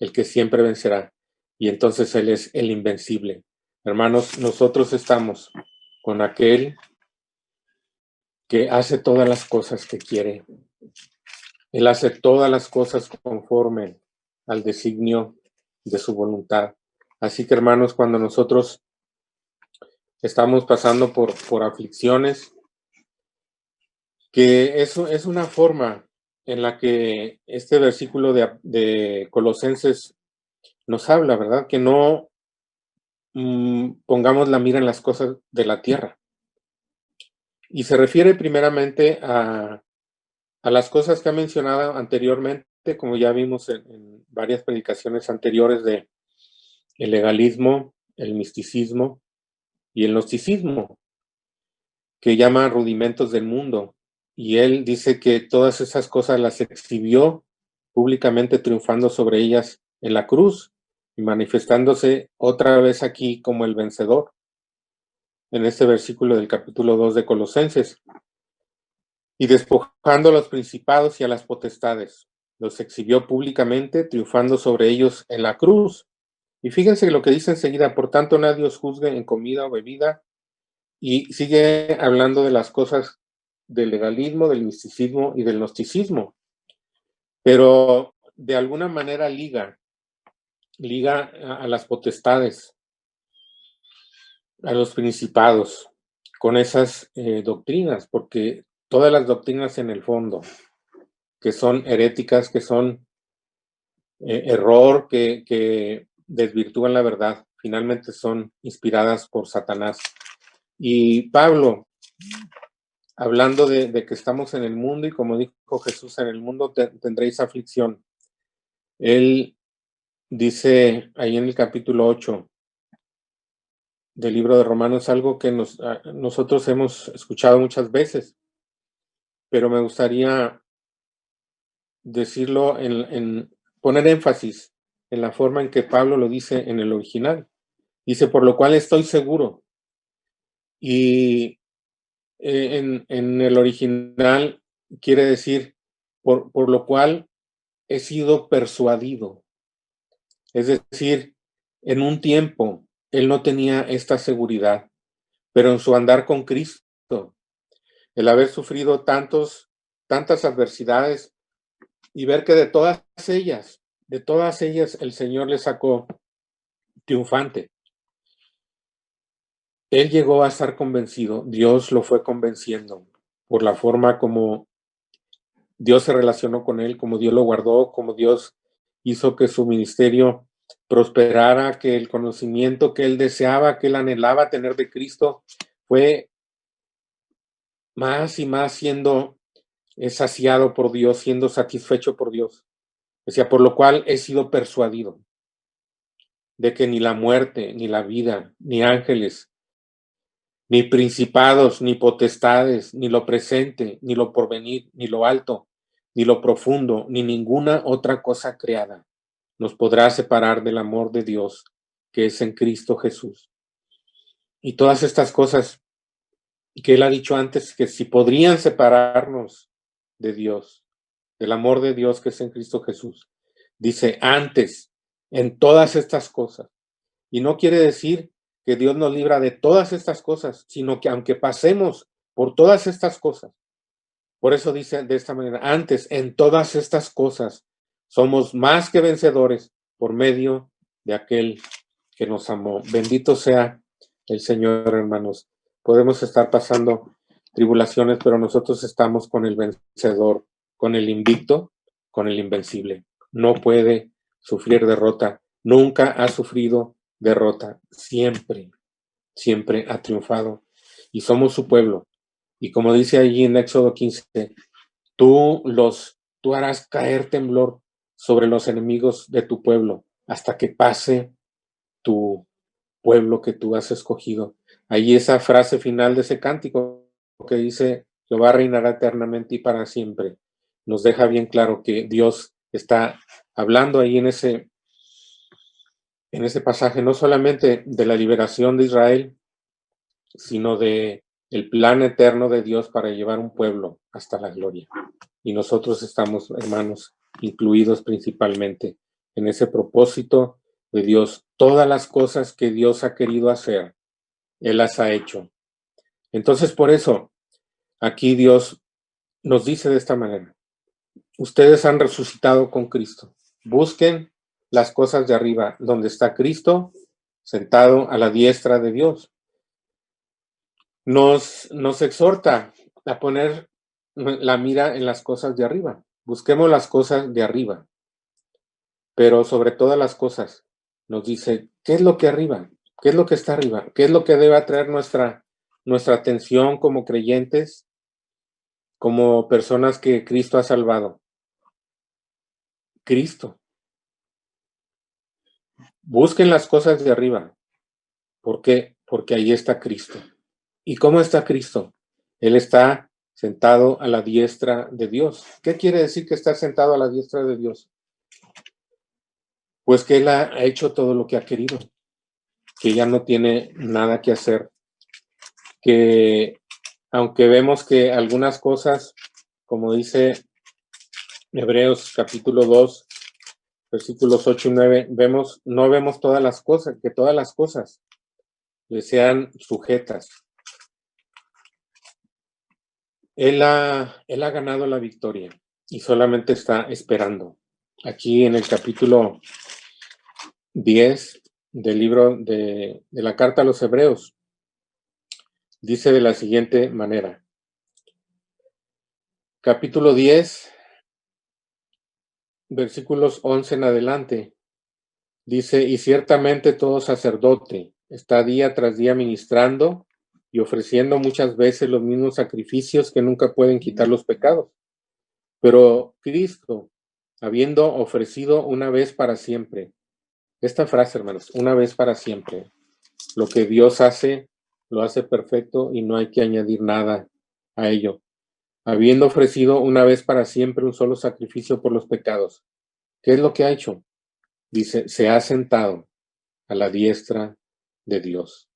S4: el que siempre vencerá, y entonces Él es el invencible. Hermanos, nosotros estamos con aquel que hace todas las cosas que quiere. Él hace todas las cosas conforme al designio de su voluntad. Así que, hermanos, cuando nosotros estamos pasando por aflicciones, que eso es una forma en la que este versículo de Colosenses nos habla, ¿verdad? Que no pongamos la mira en las cosas de la tierra. Y se refiere primeramente a las cosas que ha mencionado anteriormente, como ya vimos en varias predicaciones anteriores, de el legalismo, el misticismo y el gnosticismo, que llama rudimentos del mundo. Y él dice que todas esas cosas las exhibió públicamente, triunfando sobre ellas en la cruz y manifestándose otra vez aquí como el vencedor, en este versículo del capítulo 2 de Colosenses. Y despojando a los principados y a las potestades, los exhibió públicamente, triunfando sobre ellos en la cruz. Y fíjense lo que dice enseguida, por tanto nadie os juzgue en comida o bebida, y sigue hablando de las cosas del legalismo, del misticismo y del gnosticismo, pero de alguna manera liga a las potestades, a los principados, con esas doctrinas, porque todas las doctrinas en el fondo, que son heréticas, que son error, que desvirtúan la verdad, finalmente son inspiradas por Satanás. Y Pablo, hablando de que estamos en el mundo, y como dijo Jesús, en el mundo tendréis aflicción. Él dice ahí en el capítulo 8 del libro de Romanos algo que nosotros hemos escuchado muchas veces, pero me gustaría decirlo, poner énfasis en la forma en que Pablo lo dice en el original. Dice, por lo cual estoy seguro. Y en el original quiere decir, por lo cual he sido persuadido. Es decir, en un tiempo él no tenía esta seguridad, pero en su andar con Cristo, el haber sufrido tantas tantas adversidades y ver que de todas ellas el Señor le sacó triunfante. Él llegó a estar convencido, Dios lo fue convenciendo por la forma como Dios se relacionó con él, como Dios lo guardó, como Dios hizo que su ministerio prosperara, que el conocimiento que él deseaba, que él anhelaba tener de Cristo, fue más y más siendo saciado por Dios, siendo satisfecho por Dios. Decía, por lo cual he sido persuadido de que ni la muerte, ni la vida, ni ángeles, ni principados, ni potestades, ni lo presente, ni lo porvenir, ni lo alto, ni lo profundo, ni ninguna otra cosa creada nos podrá separar del amor de Dios que es en Cristo Jesús. Y todas estas cosas que él ha dicho antes, que si podrían separarnos de Dios, del amor de Dios que es en Cristo Jesús, dice antes, en todas estas cosas. Y no quiere decir que Dios nos libra de todas estas cosas, sino que aunque pasemos por todas estas cosas, por eso dice de esta manera, antes, en todas estas cosas, somos más que vencedores por medio de aquel que nos amó. Bendito sea el Señor, hermanos. Podemos estar pasando tribulaciones, pero nosotros estamos con el vencedor, con el invicto, con el invencible. No puede sufrir derrota, nunca ha sufrido derrota, siempre, siempre ha triunfado. Y somos su pueblo. Y como dice allí en Éxodo 15, tú harás caer temblor sobre los enemigos de tu pueblo hasta que pase tu pueblo que tú has escogido. Ahí esa frase final de ese cántico que dice, Jehová reinará eternamente y para siempre, nos deja bien claro que Dios está hablando ahí en ese pasaje, no solamente de la liberación de Israel, sino de el plan eterno de Dios para llevar un pueblo hasta la gloria. Y nosotros estamos, hermanos, incluidos principalmente en ese propósito de Dios. Todas las cosas que Dios ha querido hacer, Él las ha hecho. Entonces, por eso, aquí Dios nos dice de esta manera, ustedes han resucitado con Cristo. Busquen las cosas de arriba, donde está Cristo sentado a la diestra de Dios. Nos exhorta a poner la mira en las cosas de arriba. Busquemos las cosas de arriba. Pero sobre todas las cosas, nos dice, ¿qué es lo que arriba? ¿Qué es lo que está arriba? ¿Qué es lo que debe atraer nuestra atención como creyentes, como personas que Cristo ha salvado? Cristo. Busquen las cosas de arriba. ¿Por qué? Porque ahí está Cristo. ¿Y cómo está Cristo? Él está sentado a la diestra de Dios. ¿Qué quiere decir que está sentado a la diestra de Dios? Pues que Él ha hecho todo lo que ha querido, que ya no tiene nada que hacer, que aunque vemos que algunas cosas, como dice Hebreos capítulo 2, versículos 8 y 9, no vemos todas las cosas, que todas las cosas le sean sujetas. Él ha ganado la victoria y solamente está esperando. Aquí en el capítulo 10 del libro de la carta a los Hebreos, dice de la siguiente manera. Capítulo 10, versículos 11 en adelante, dice, y ciertamente todo sacerdote está día tras día ministrando y ofreciendo muchas veces los mismos sacrificios que nunca pueden quitar los pecados. Pero Cristo, habiendo ofrecido una vez para siempre, esta frase, hermanos, una vez para siempre, lo que Dios hace, lo hace perfecto y no hay que añadir nada a ello. Habiendo ofrecido una vez para siempre un solo sacrificio por los pecados. ¿Qué es lo que ha hecho? Dice, se ha sentado a la diestra de Dios.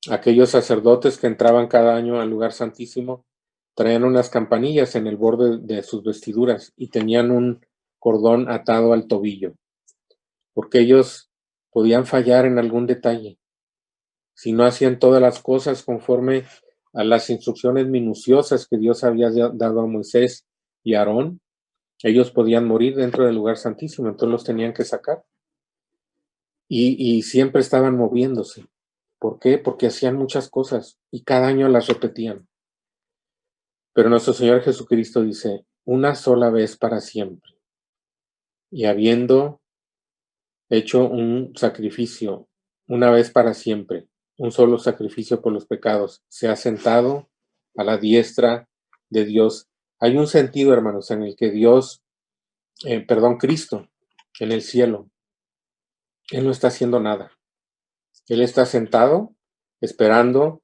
S4: Aquellos sacerdotes que entraban cada año al lugar santísimo traían unas campanillas en el borde de sus vestiduras y tenían un cordón atado al tobillo, porque ellos podían fallar en algún detalle. Si no hacían todas las cosas conforme a las instrucciones minuciosas que Dios había dado a Moisés y Aarón, ellos podían morir dentro del lugar santísimo, entonces los tenían que sacar. Y siempre estaban moviéndose. ¿Por qué? Porque hacían muchas cosas y cada año las repetían. Pero nuestro Señor Jesucristo dice, una sola vez para siempre. Y habiendo hecho un sacrificio, una vez para siempre, un solo sacrificio por los pecados, se ha sentado a la diestra de Dios. Hay un sentido, hermanos, en el que Cristo, en el cielo, Él no está haciendo nada. Él está sentado, esperando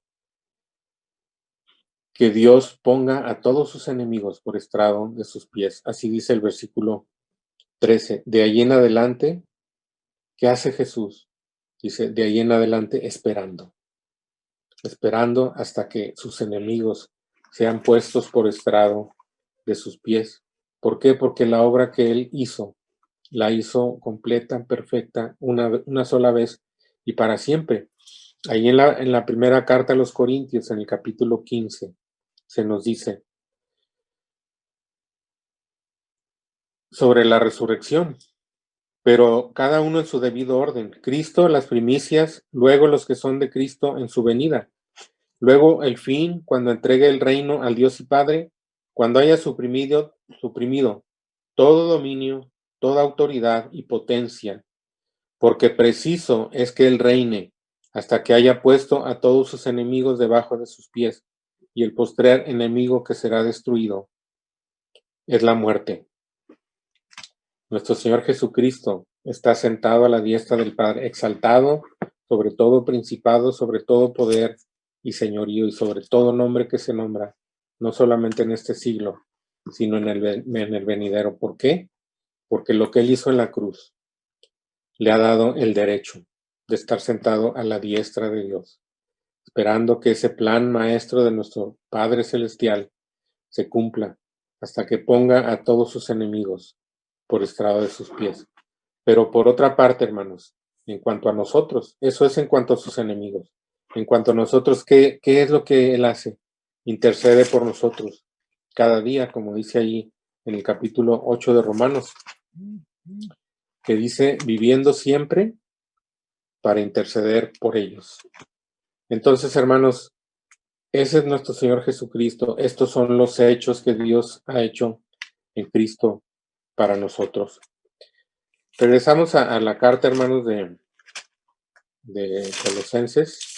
S4: que Dios ponga a todos sus enemigos por estrado de sus pies. Así dice el versículo 13. De ahí en adelante, ¿qué hace Jesús? Dice, de ahí en adelante esperando hasta que sus enemigos sean puestos por estrado de sus pies. ¿Por qué? Porque la obra que Él hizo, la hizo completa, perfecta, una sola vez y para siempre. Ahí en la primera carta a los Corintios, en el capítulo 15, se nos dice sobre la resurrección, pero cada uno en su debido orden. Cristo, las primicias, luego los que son de Cristo en su venida. Luego el fin, cuando entregue el reino al Dios y Padre, cuando haya suprimido todo dominio, toda autoridad y potencia, porque preciso es que Él reine hasta que haya puesto a todos sus enemigos debajo de sus pies, y el postrer enemigo que será destruido es la muerte. Nuestro Señor Jesucristo está sentado a la diestra del Padre, exaltado sobre todo principado, sobre todo poder y señorío, y sobre todo nombre que se nombra, no solamente en este siglo, sino en el venidero. ¿Por qué? Porque lo que Él hizo en la cruz le ha dado el derecho de estar sentado a la diestra de Dios, esperando que ese plan maestro de nuestro Padre Celestial se cumpla hasta que ponga a todos sus enemigos por estrado de sus pies. Pero por otra parte, hermanos, en cuanto a nosotros, eso es en cuanto a sus enemigos. En cuanto a nosotros, ¿qué es lo que Él hace? Intercede por nosotros cada día, como dice ahí en el capítulo 8 de Romanos, que dice, viviendo siempre para interceder por ellos. Entonces, hermanos, ese es nuestro Señor Jesucristo. Estos son los hechos que Dios ha hecho en Cristo para nosotros. Regresamos a la carta, hermanos, de Colosenses.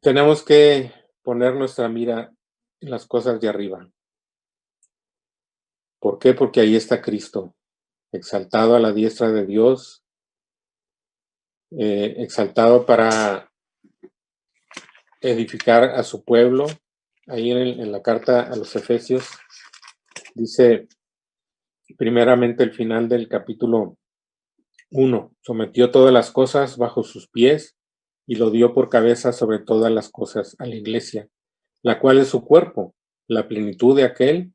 S4: Tenemos que poner nuestra mira en las cosas de arriba. ¿Por qué? Porque ahí está Cristo, exaltado a la diestra de Dios, exaltado para edificar a su pueblo. Ahí en la carta a los Efesios dice primeramente el final del capítulo 1, sometió todas las cosas bajo sus pies y lo dio por cabeza sobre todas las cosas a la iglesia, la cual es su cuerpo, la plenitud de aquel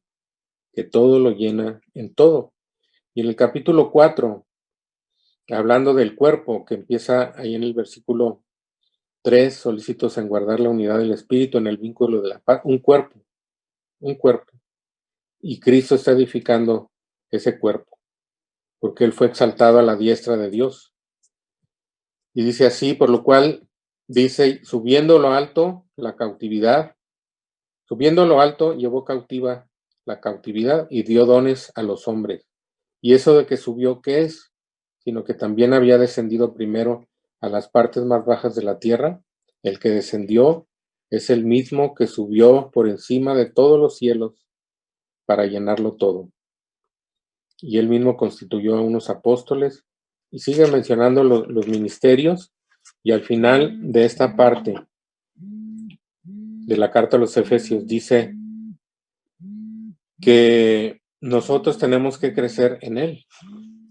S4: que todo lo llena en todo. Y en el capítulo 4, hablando del cuerpo, que empieza ahí en el versículo 3, solícitos en guardar la unidad del espíritu en el vínculo de la paz, un cuerpo. Y Cristo está edificando ese cuerpo, porque Él fue exaltado a la diestra de Dios. Y dice así, por lo cual dice, subiendo lo alto, la cautividad, subiendo lo alto, llevó cautiva la cautividad y dio dones a los hombres. Y eso de que subió, ¿qué es? Sino que también había descendido primero a las partes más bajas de la tierra. El que descendió es el mismo que subió por encima de todos los cielos para llenarlo todo. Y él mismo constituyó a unos apóstoles, y sigue mencionando los ministerios, y al final de esta parte de la carta a los Efesios dice que nosotros tenemos que crecer en Él,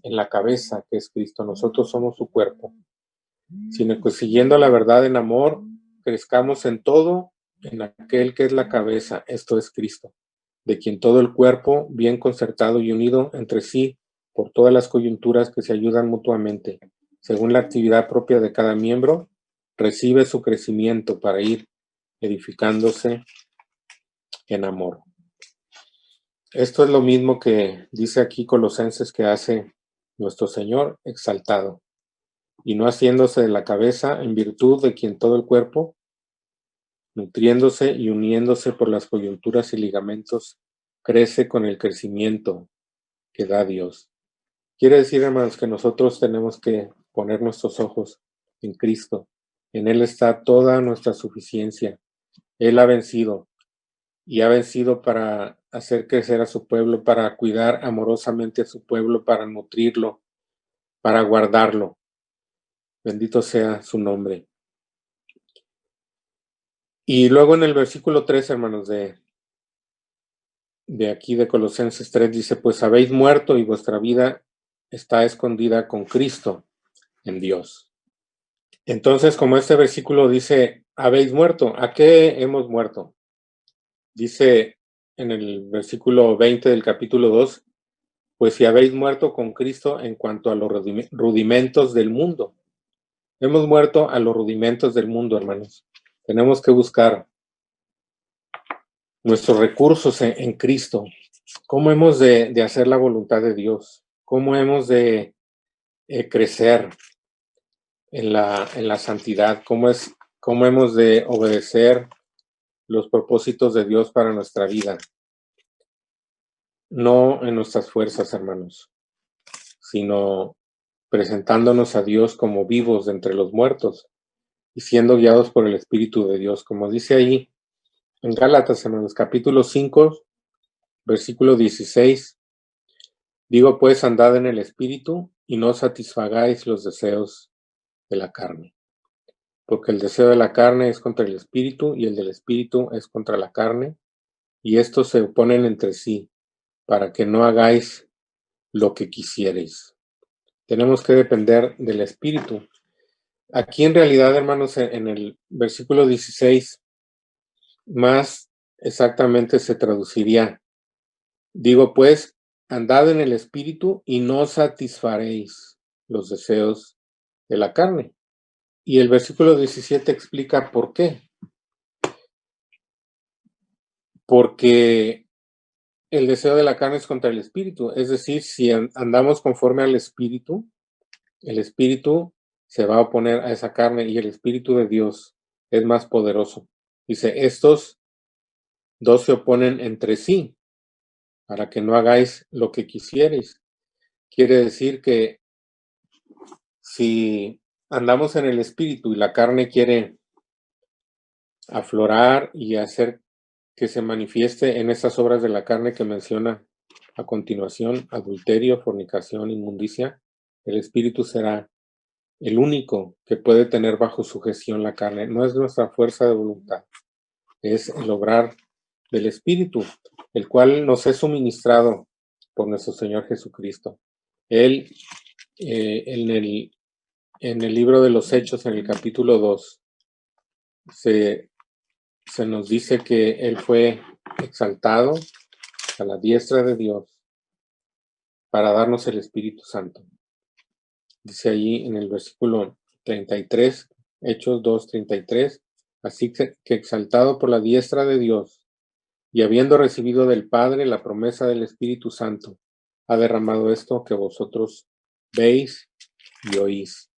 S4: en la cabeza que es Cristo. Nosotros somos su cuerpo, sino que siguiendo la verdad en amor, crezcamos en todo, en aquel que es la cabeza, esto es Cristo, de quien todo el cuerpo, bien concertado y unido entre sí, por todas las coyunturas que se ayudan mutuamente, según la actividad propia de cada miembro, recibe su crecimiento para ir edificándose en amor. Esto es lo mismo que dice aquí Colosenses que hace nuestro Señor exaltado, y no haciéndose de la cabeza, en virtud de quien todo el cuerpo, nutriéndose y uniéndose por las coyunturas y ligamentos, crece con el crecimiento que da Dios. Quiere decir, hermanos, que nosotros tenemos que poner nuestros ojos en Cristo. En Él está toda nuestra suficiencia. Él ha vencido, y ha vencido para hacer crecer a su pueblo, para cuidar amorosamente a su pueblo, para nutrirlo, para guardarlo. Bendito sea su nombre. Y luego en el versículo 3, hermanos, de aquí de Colosenses 3, dice, pues habéis muerto y vuestra vida está escondida con Cristo en Dios. Entonces, como este versículo dice, habéis muerto, ¿a qué hemos muerto? Dice en el versículo 20 del capítulo 2, pues si habéis muerto con Cristo en cuanto a los rudimentos del mundo. Hemos muerto a los rudimentos del mundo, hermanos. Tenemos que buscar nuestros recursos en Cristo. ¿Cómo hemos de hacer la voluntad de Dios? ¿Cómo hemos de crecer en la santidad? ¿Cómo hemos de obedecer los propósitos de Dios para nuestra vida? No en nuestras fuerzas, hermanos, sino presentándonos a Dios como vivos de entre los muertos y siendo guiados por el Espíritu de Dios, como dice ahí en Gálatas, hermanos, capítulo 5, versículo 16. Digo pues, andad en el Espíritu y no satisfagáis los deseos de la carne, porque el deseo de la carne es contra el Espíritu y el del Espíritu es contra la carne, y estos se oponen entre sí, para que no hagáis lo que quisierais. Tenemos que depender del Espíritu. Aquí en realidad, hermanos, en el versículo 16, más exactamente se traduciría, digo pues, andad en el Espíritu y no satisfaréis los deseos de la carne. Y el versículo 17 explica por qué. Porque el deseo de la carne es contra el Espíritu. Es decir, si andamos conforme al Espíritu, el Espíritu se va a oponer a esa carne y el Espíritu de Dios es más poderoso. Dice, estos dos se oponen entre sí para que no hagáis lo que quisierais. Quiere decir que si andamos en el Espíritu y la carne quiere aflorar y hacer que se manifieste en esas obras de la carne que menciona a continuación, adulterio, fornicación, inmundicia, el Espíritu será el único que puede tener bajo sujeción la carne. No es nuestra fuerza de voluntad, es el obrar del Espíritu, el cual nos es suministrado por nuestro Señor Jesucristo. Él, en el libro de los Hechos, en el capítulo 2, se nos dice que Él fue exaltado a la diestra de Dios para darnos el Espíritu Santo. Dice allí en el versículo 33, Hechos 2:33, así que exaltado por la diestra de Dios y habiendo recibido del Padre la promesa del Espíritu Santo, ha derramado esto que vosotros veis y oís.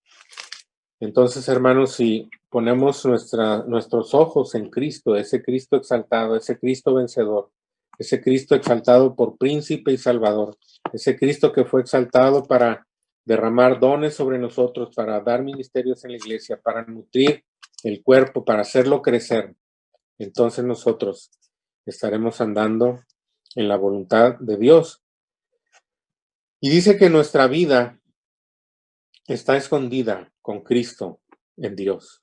S4: Entonces, hermanos, si ponemos nuestros ojos en Cristo, ese Cristo exaltado, ese Cristo vencedor, ese Cristo exaltado por príncipe y salvador, ese Cristo que fue exaltado para derramar dones sobre nosotros, para dar ministerios en la iglesia, para nutrir el cuerpo, para hacerlo crecer, entonces nosotros estaremos andando en la voluntad de Dios. Y dice que nuestra vida está escondida con Cristo en Dios.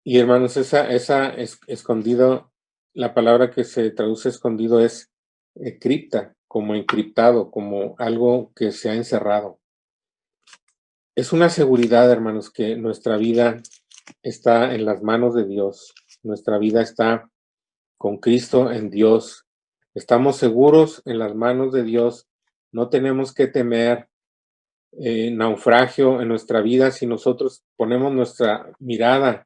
S4: Y hermanos, esa escondido, la palabra que se traduce escondido es cripta, como encriptado, como algo que se ha encerrado. Es una seguridad, hermanos, que nuestra vida está en las manos de Dios. Nuestra vida está con Cristo en Dios. Estamos seguros en las manos de Dios. No tenemos que temer naufragio en nuestra vida si nosotros ponemos nuestra mirada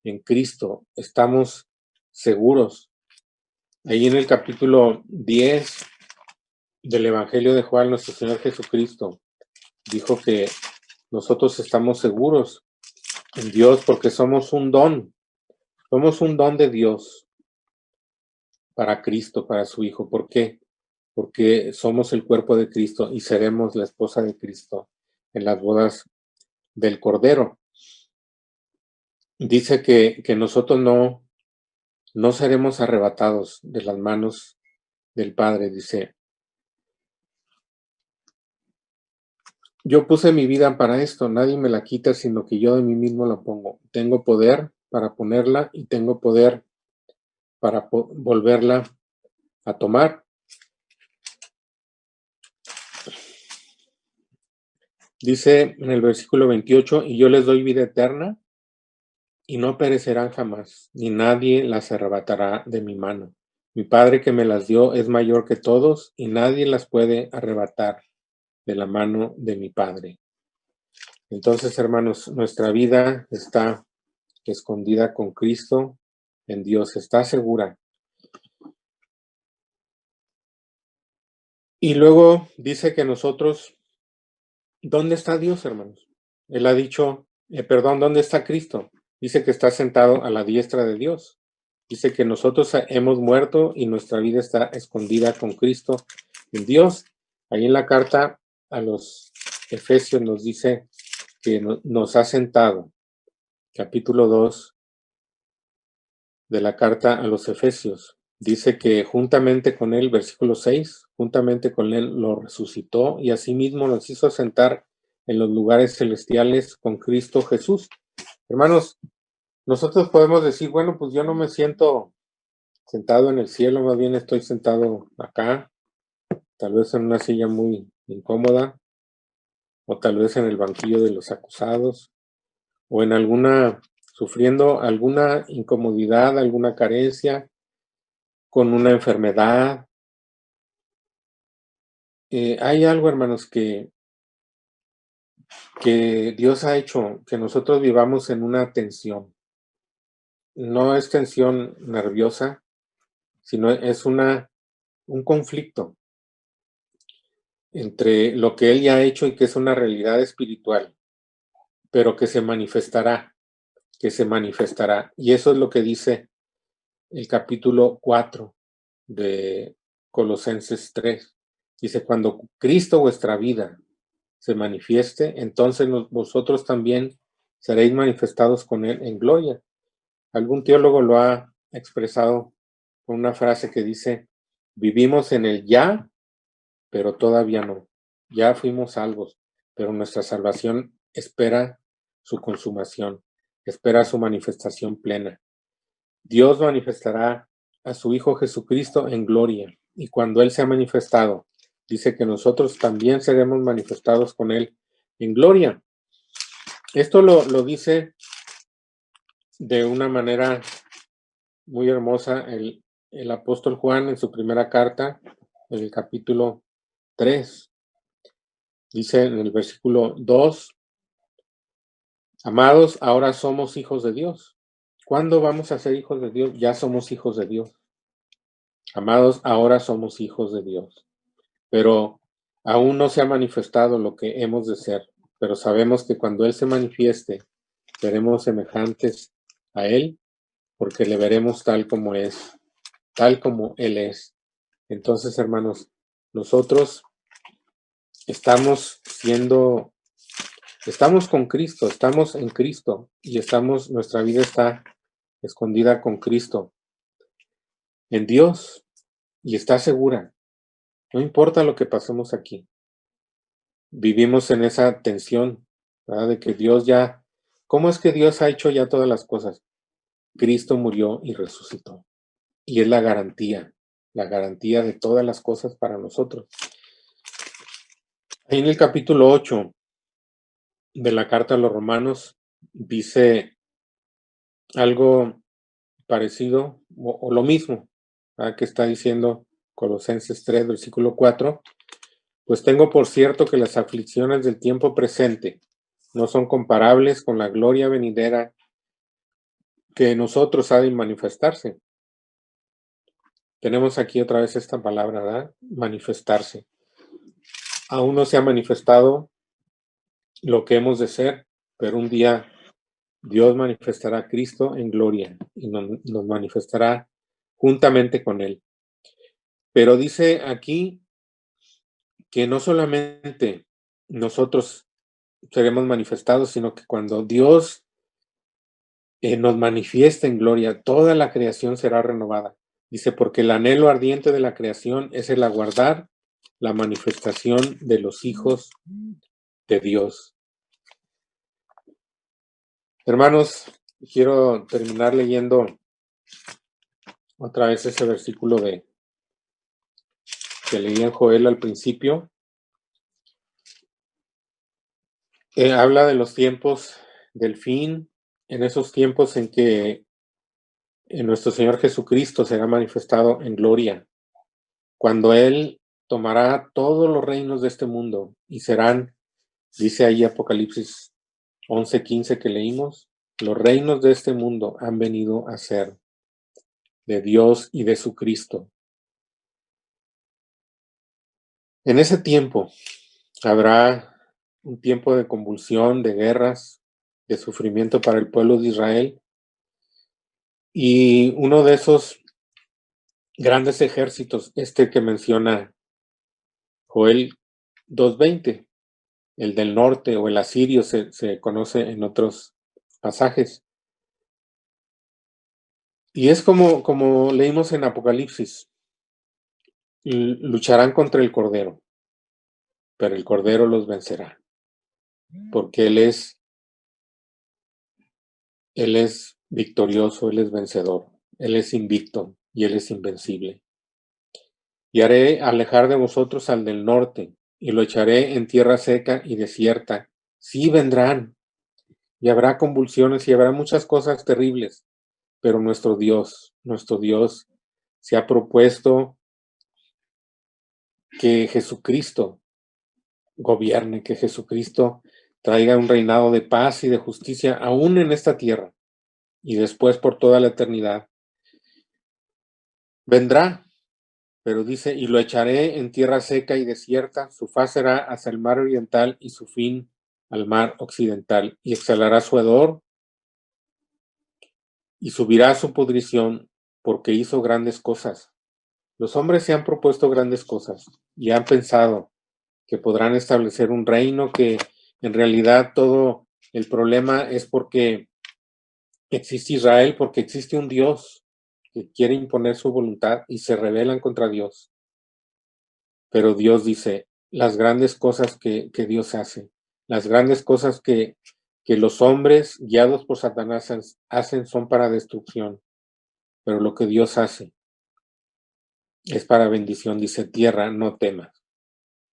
S4: en Cristo, estamos seguros. Ahí en el capítulo 10 del Evangelio de Juan, nuestro Señor Jesucristo dijo que nosotros estamos seguros en Dios porque somos un don de Dios para Cristo, para su Hijo. ¿Por qué? Porque somos el cuerpo de Cristo y seremos la esposa de Cristo en las bodas del Cordero. Dice que nosotros no seremos arrebatados de las manos del Padre. Dice, yo puse mi vida para esto, nadie me la quita, sino que yo de mí mismo la pongo. Tengo poder para ponerla y tengo poder para volverla a tomar. Dice en el versículo 28, y yo les doy vida eterna y no perecerán jamás, ni nadie las arrebatará de mi mano. Mi Padre que me las dio es mayor que todos y nadie las puede arrebatar de la mano de mi Padre. Entonces, hermanos, nuestra vida está escondida con Cristo en Dios, está segura. Y luego dice que nosotros, ¿dónde está Dios, hermanos? Él ha dicho, ¿dónde está Cristo? Dice que está sentado a la diestra de Dios. Dice que nosotros hemos muerto y nuestra vida está escondida con Cristo en Dios. Ahí en la carta a los Efesios nos dice que nos ha sentado. Capítulo 2 de la carta a los Efesios. Dice que juntamente con él, versículo 6, juntamente con él lo resucitó y asimismo nos hizo sentar en los lugares celestiales con Cristo Jesús. Hermanos, nosotros podemos decir, bueno, pues yo no me siento sentado en el cielo, más bien estoy sentado acá, tal vez en una silla muy incómoda, o tal vez en el banquillo de los acusados, o en sufriendo alguna incomodidad, alguna carencia, con una enfermedad. Hay algo, hermanos, que Dios ha hecho, que nosotros vivamos en una tensión. No es tensión nerviosa, sino es un conflicto entre lo que Él ya ha hecho y que es una realidad espiritual, pero que se manifestará. Y eso es lo que dice el capítulo 4 de Colosenses 3. Dice, cuando Cristo vuestra vida se manifieste, entonces vosotros también seréis manifestados con Él en gloria. Algún teólogo lo ha expresado con una frase que dice, vivimos en el ya, pero todavía no. Ya fuimos salvos, pero nuestra salvación espera su consumación, espera su manifestación plena. Dios manifestará a su Hijo Jesucristo en gloria, y cuando Él sea manifestado, dice que nosotros también seremos manifestados con Él en gloria. Esto lo dice de una manera muy hermosa el apóstol Juan en su primera carta, en el capítulo 3. Dice en el versículo 2, amados, ahora somos hijos de Dios. ¿Cuándo vamos a ser hijos de Dios? Ya somos hijos de Dios. Amados, ahora somos hijos de Dios. Pero aún no se ha manifestado lo que hemos de ser. Pero sabemos que cuando Él se manifieste, seremos semejantes a Él, porque le veremos tal como es, tal como Él es. Entonces, hermanos, nosotros estamos con Cristo, estamos en Cristo y nuestra vida está escondida con Cristo en Dios y está segura. No importa lo que pasemos aquí. Vivimos en esa tensión, ¿verdad? De que ¿cómo es que Dios ha hecho ya todas las cosas? Cristo murió y resucitó. Y es la garantía de todas las cosas para nosotros. Ahí en el capítulo 8 de la carta a los Romanos dice algo parecido o lo mismo, ¿verdad? Que está diciendo Colosenses 3, versículo 4. Pues tengo por cierto que las aflicciones del tiempo presente no son comparables con la gloria venidera que en nosotros ha de manifestarse. Tenemos aquí otra vez esta palabra, ¿verdad? Manifestarse. Aún no se ha manifestado lo que hemos de ser, pero un día Dios manifestará a Cristo en gloria y nos manifestará juntamente con Él. Pero dice aquí que no solamente nosotros seremos manifestados, sino que cuando Dios nos manifiesta en gloria, toda la creación será renovada. Dice, porque el anhelo ardiente de la creación es el aguardar la manifestación de los hijos de Dios. Hermanos, quiero terminar leyendo otra vez ese versículo que leí en Joel al principio. Habla de los tiempos del fin, en esos tiempos en que nuestro Señor Jesucristo será manifestado en gloria, cuando Él tomará todos los reinos de este mundo y serán, dice ahí Apocalipsis 11:15 que leímos, los reinos de este mundo han venido a ser de Dios y de su Cristo. En ese tiempo habrá un tiempo de convulsión, de guerras, de sufrimiento para el pueblo de Israel, y uno de esos grandes ejércitos, que menciona Joel 2:20, el del norte o el asirio se conoce en otros pasajes. Y es como leímos en Apocalipsis, lucharán contra el Cordero, pero el Cordero los vencerá, porque Él es victorioso, Él es vencedor, Él es invicto y Él es invencible. Y haré alejar de vosotros al del norte, y lo echaré en tierra seca y desierta. Sí vendrán, y habrá convulsiones y habrá muchas cosas terribles, pero nuestro Dios se ha propuesto que Jesucristo gobierne, que Jesucristo traiga un reinado de paz y de justicia aún en esta tierra y después por toda la eternidad. Vendrá, pero dice, y lo echaré en tierra seca y desierta, su faz será hacia el mar oriental y su fin al mar occidental, y exhalará su hedor y subirá su pudrición, porque hizo grandes cosas. Los hombres se han propuesto grandes cosas y han pensado que podrán establecer un reino, que en realidad todo el problema es porque existe Israel, porque existe un Dios que quiere imponer su voluntad y se rebelan contra Dios. Pero Dios dice, las grandes cosas que Dios hace, las grandes cosas que los hombres guiados por Satanás hacen son para destrucción, pero lo que Dios hace es para bendición. Dice, tierra, no temas,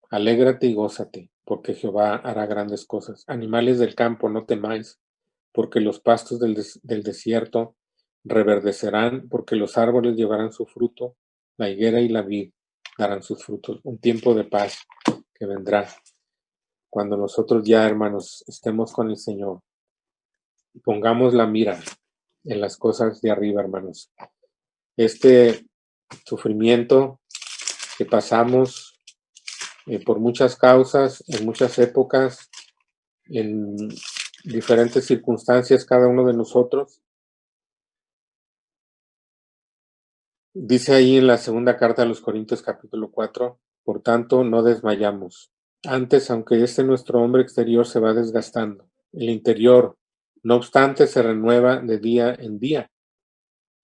S4: alégrate y gózate, porque Jehová hará grandes cosas. Animales del campo, no temáis, porque los pastos del desierto reverdecerán, porque los árboles llevarán su fruto, la higuera y la vid darán sus frutos. Un tiempo de paz que vendrá cuando nosotros ya, hermanos, estemos con el Señor. Pongamos la mira en las cosas de arriba, hermanos. Este sufrimiento que pasamos por muchas causas, en muchas épocas, en diferentes circunstancias, cada uno de nosotros. Dice ahí en la segunda carta a los Corintios capítulo 4, por tanto, no desmayamos. Antes, aunque nuestro hombre exterior se va desgastando, el interior, no obstante, se renueva de día en día,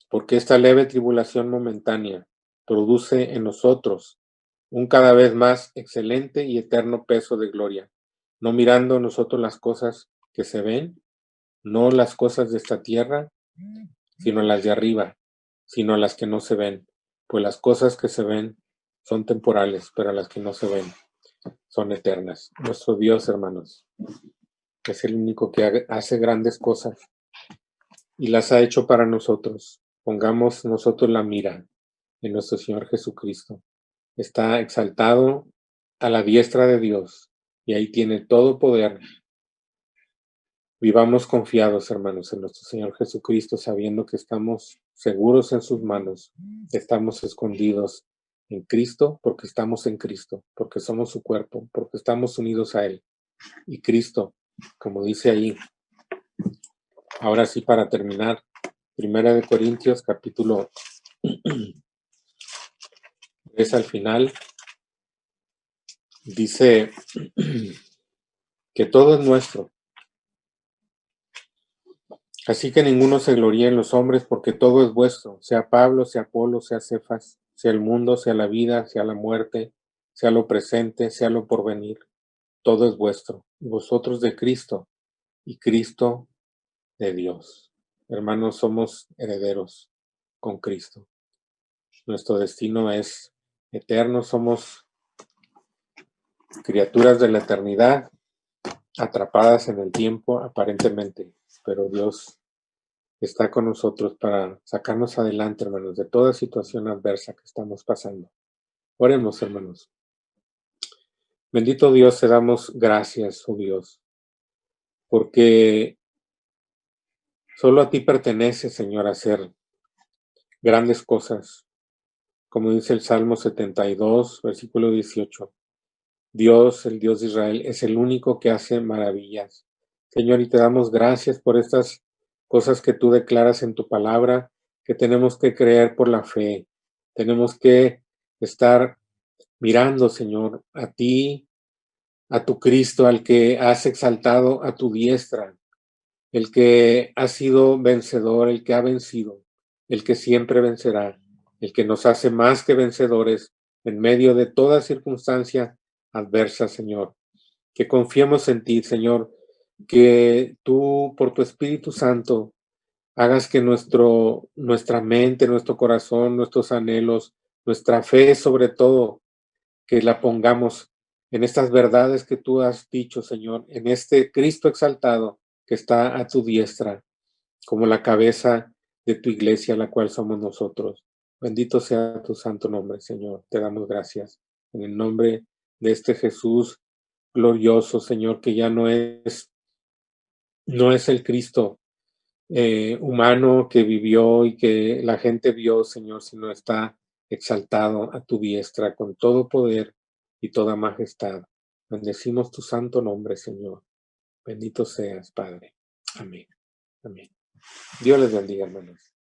S4: porque esta leve tribulación momentánea produce en nosotros un cada vez más excelente y eterno peso de gloria, no mirando nosotros las cosas que se ven, no las cosas de esta tierra, sino las de arriba, sino las que no se ven, pues las cosas que se ven son temporales, pero las que no se ven son eternas. Nuestro Dios, hermanos, es el único que hace grandes cosas y las ha hecho para nosotros. Pongamos nosotros la mira en nuestro Señor Jesucristo. Está exaltado a la diestra de Dios y ahí tiene todo poder Vivamos confiados, hermanos, en nuestro Señor Jesucristo, sabiendo que estamos seguros en sus manos, que estamos escondidos en Cristo, porque estamos en Cristo, porque somos su cuerpo, porque estamos unidos a Él. Y Cristo, como dice ahí, ahora sí para terminar, 1 Corintios capítulo 3 al final, dice que todo es nuestro. Así que ninguno se gloríe en los hombres, porque todo es vuestro, sea Pablo, sea Apolo, sea Cefas, sea el mundo, sea la vida, sea la muerte, sea lo presente, sea lo porvenir. Todo es vuestro, y vosotros de Cristo, y Cristo de Dios. Hermanos, somos herederos con Cristo. Nuestro destino es eterno, somos criaturas de la eternidad, atrapadas en el tiempo aparentemente, pero Dios está con nosotros para sacarnos adelante, hermanos, de toda situación adversa que estamos pasando. Oremos, hermanos. Bendito Dios, te damos gracias, oh Dios, porque solo a ti pertenece, Señor, hacer grandes cosas. Como dice el Salmo 72, versículo 18. Dios, el Dios de Israel, es el único que hace maravillas. Señor, y te damos gracias por estas cosas que tú declaras en tu palabra, que tenemos que creer por la fe. Tenemos que estar mirando, Señor, a ti, a tu Cristo, al que has exaltado a tu diestra, el que ha sido vencedor, el que ha vencido, el que siempre vencerá, el que nos hace más que vencedores en medio de toda circunstancia adversa, Señor. Que confiemos en ti, Señor, que tú, por tu Espíritu Santo, hagas que nuestra mente, nuestro corazón, nuestros anhelos, nuestra fe sobre todo, que la pongamos en estas verdades que tú has dicho, Señor, en este Cristo exaltado que está a tu diestra, como la cabeza de tu iglesia, la cual somos nosotros. Bendito sea tu santo nombre, Señor. Te damos gracias. En el nombre de este Jesús glorioso, Señor, que ya no es el Cristo humano que vivió y que la gente vio, Señor, sino está exaltado a tu diestra con todo poder y toda majestad. Bendecimos tu santo nombre, Señor. Bendito seas, Padre. Amén. Amén. Dios les bendiga, hermanos.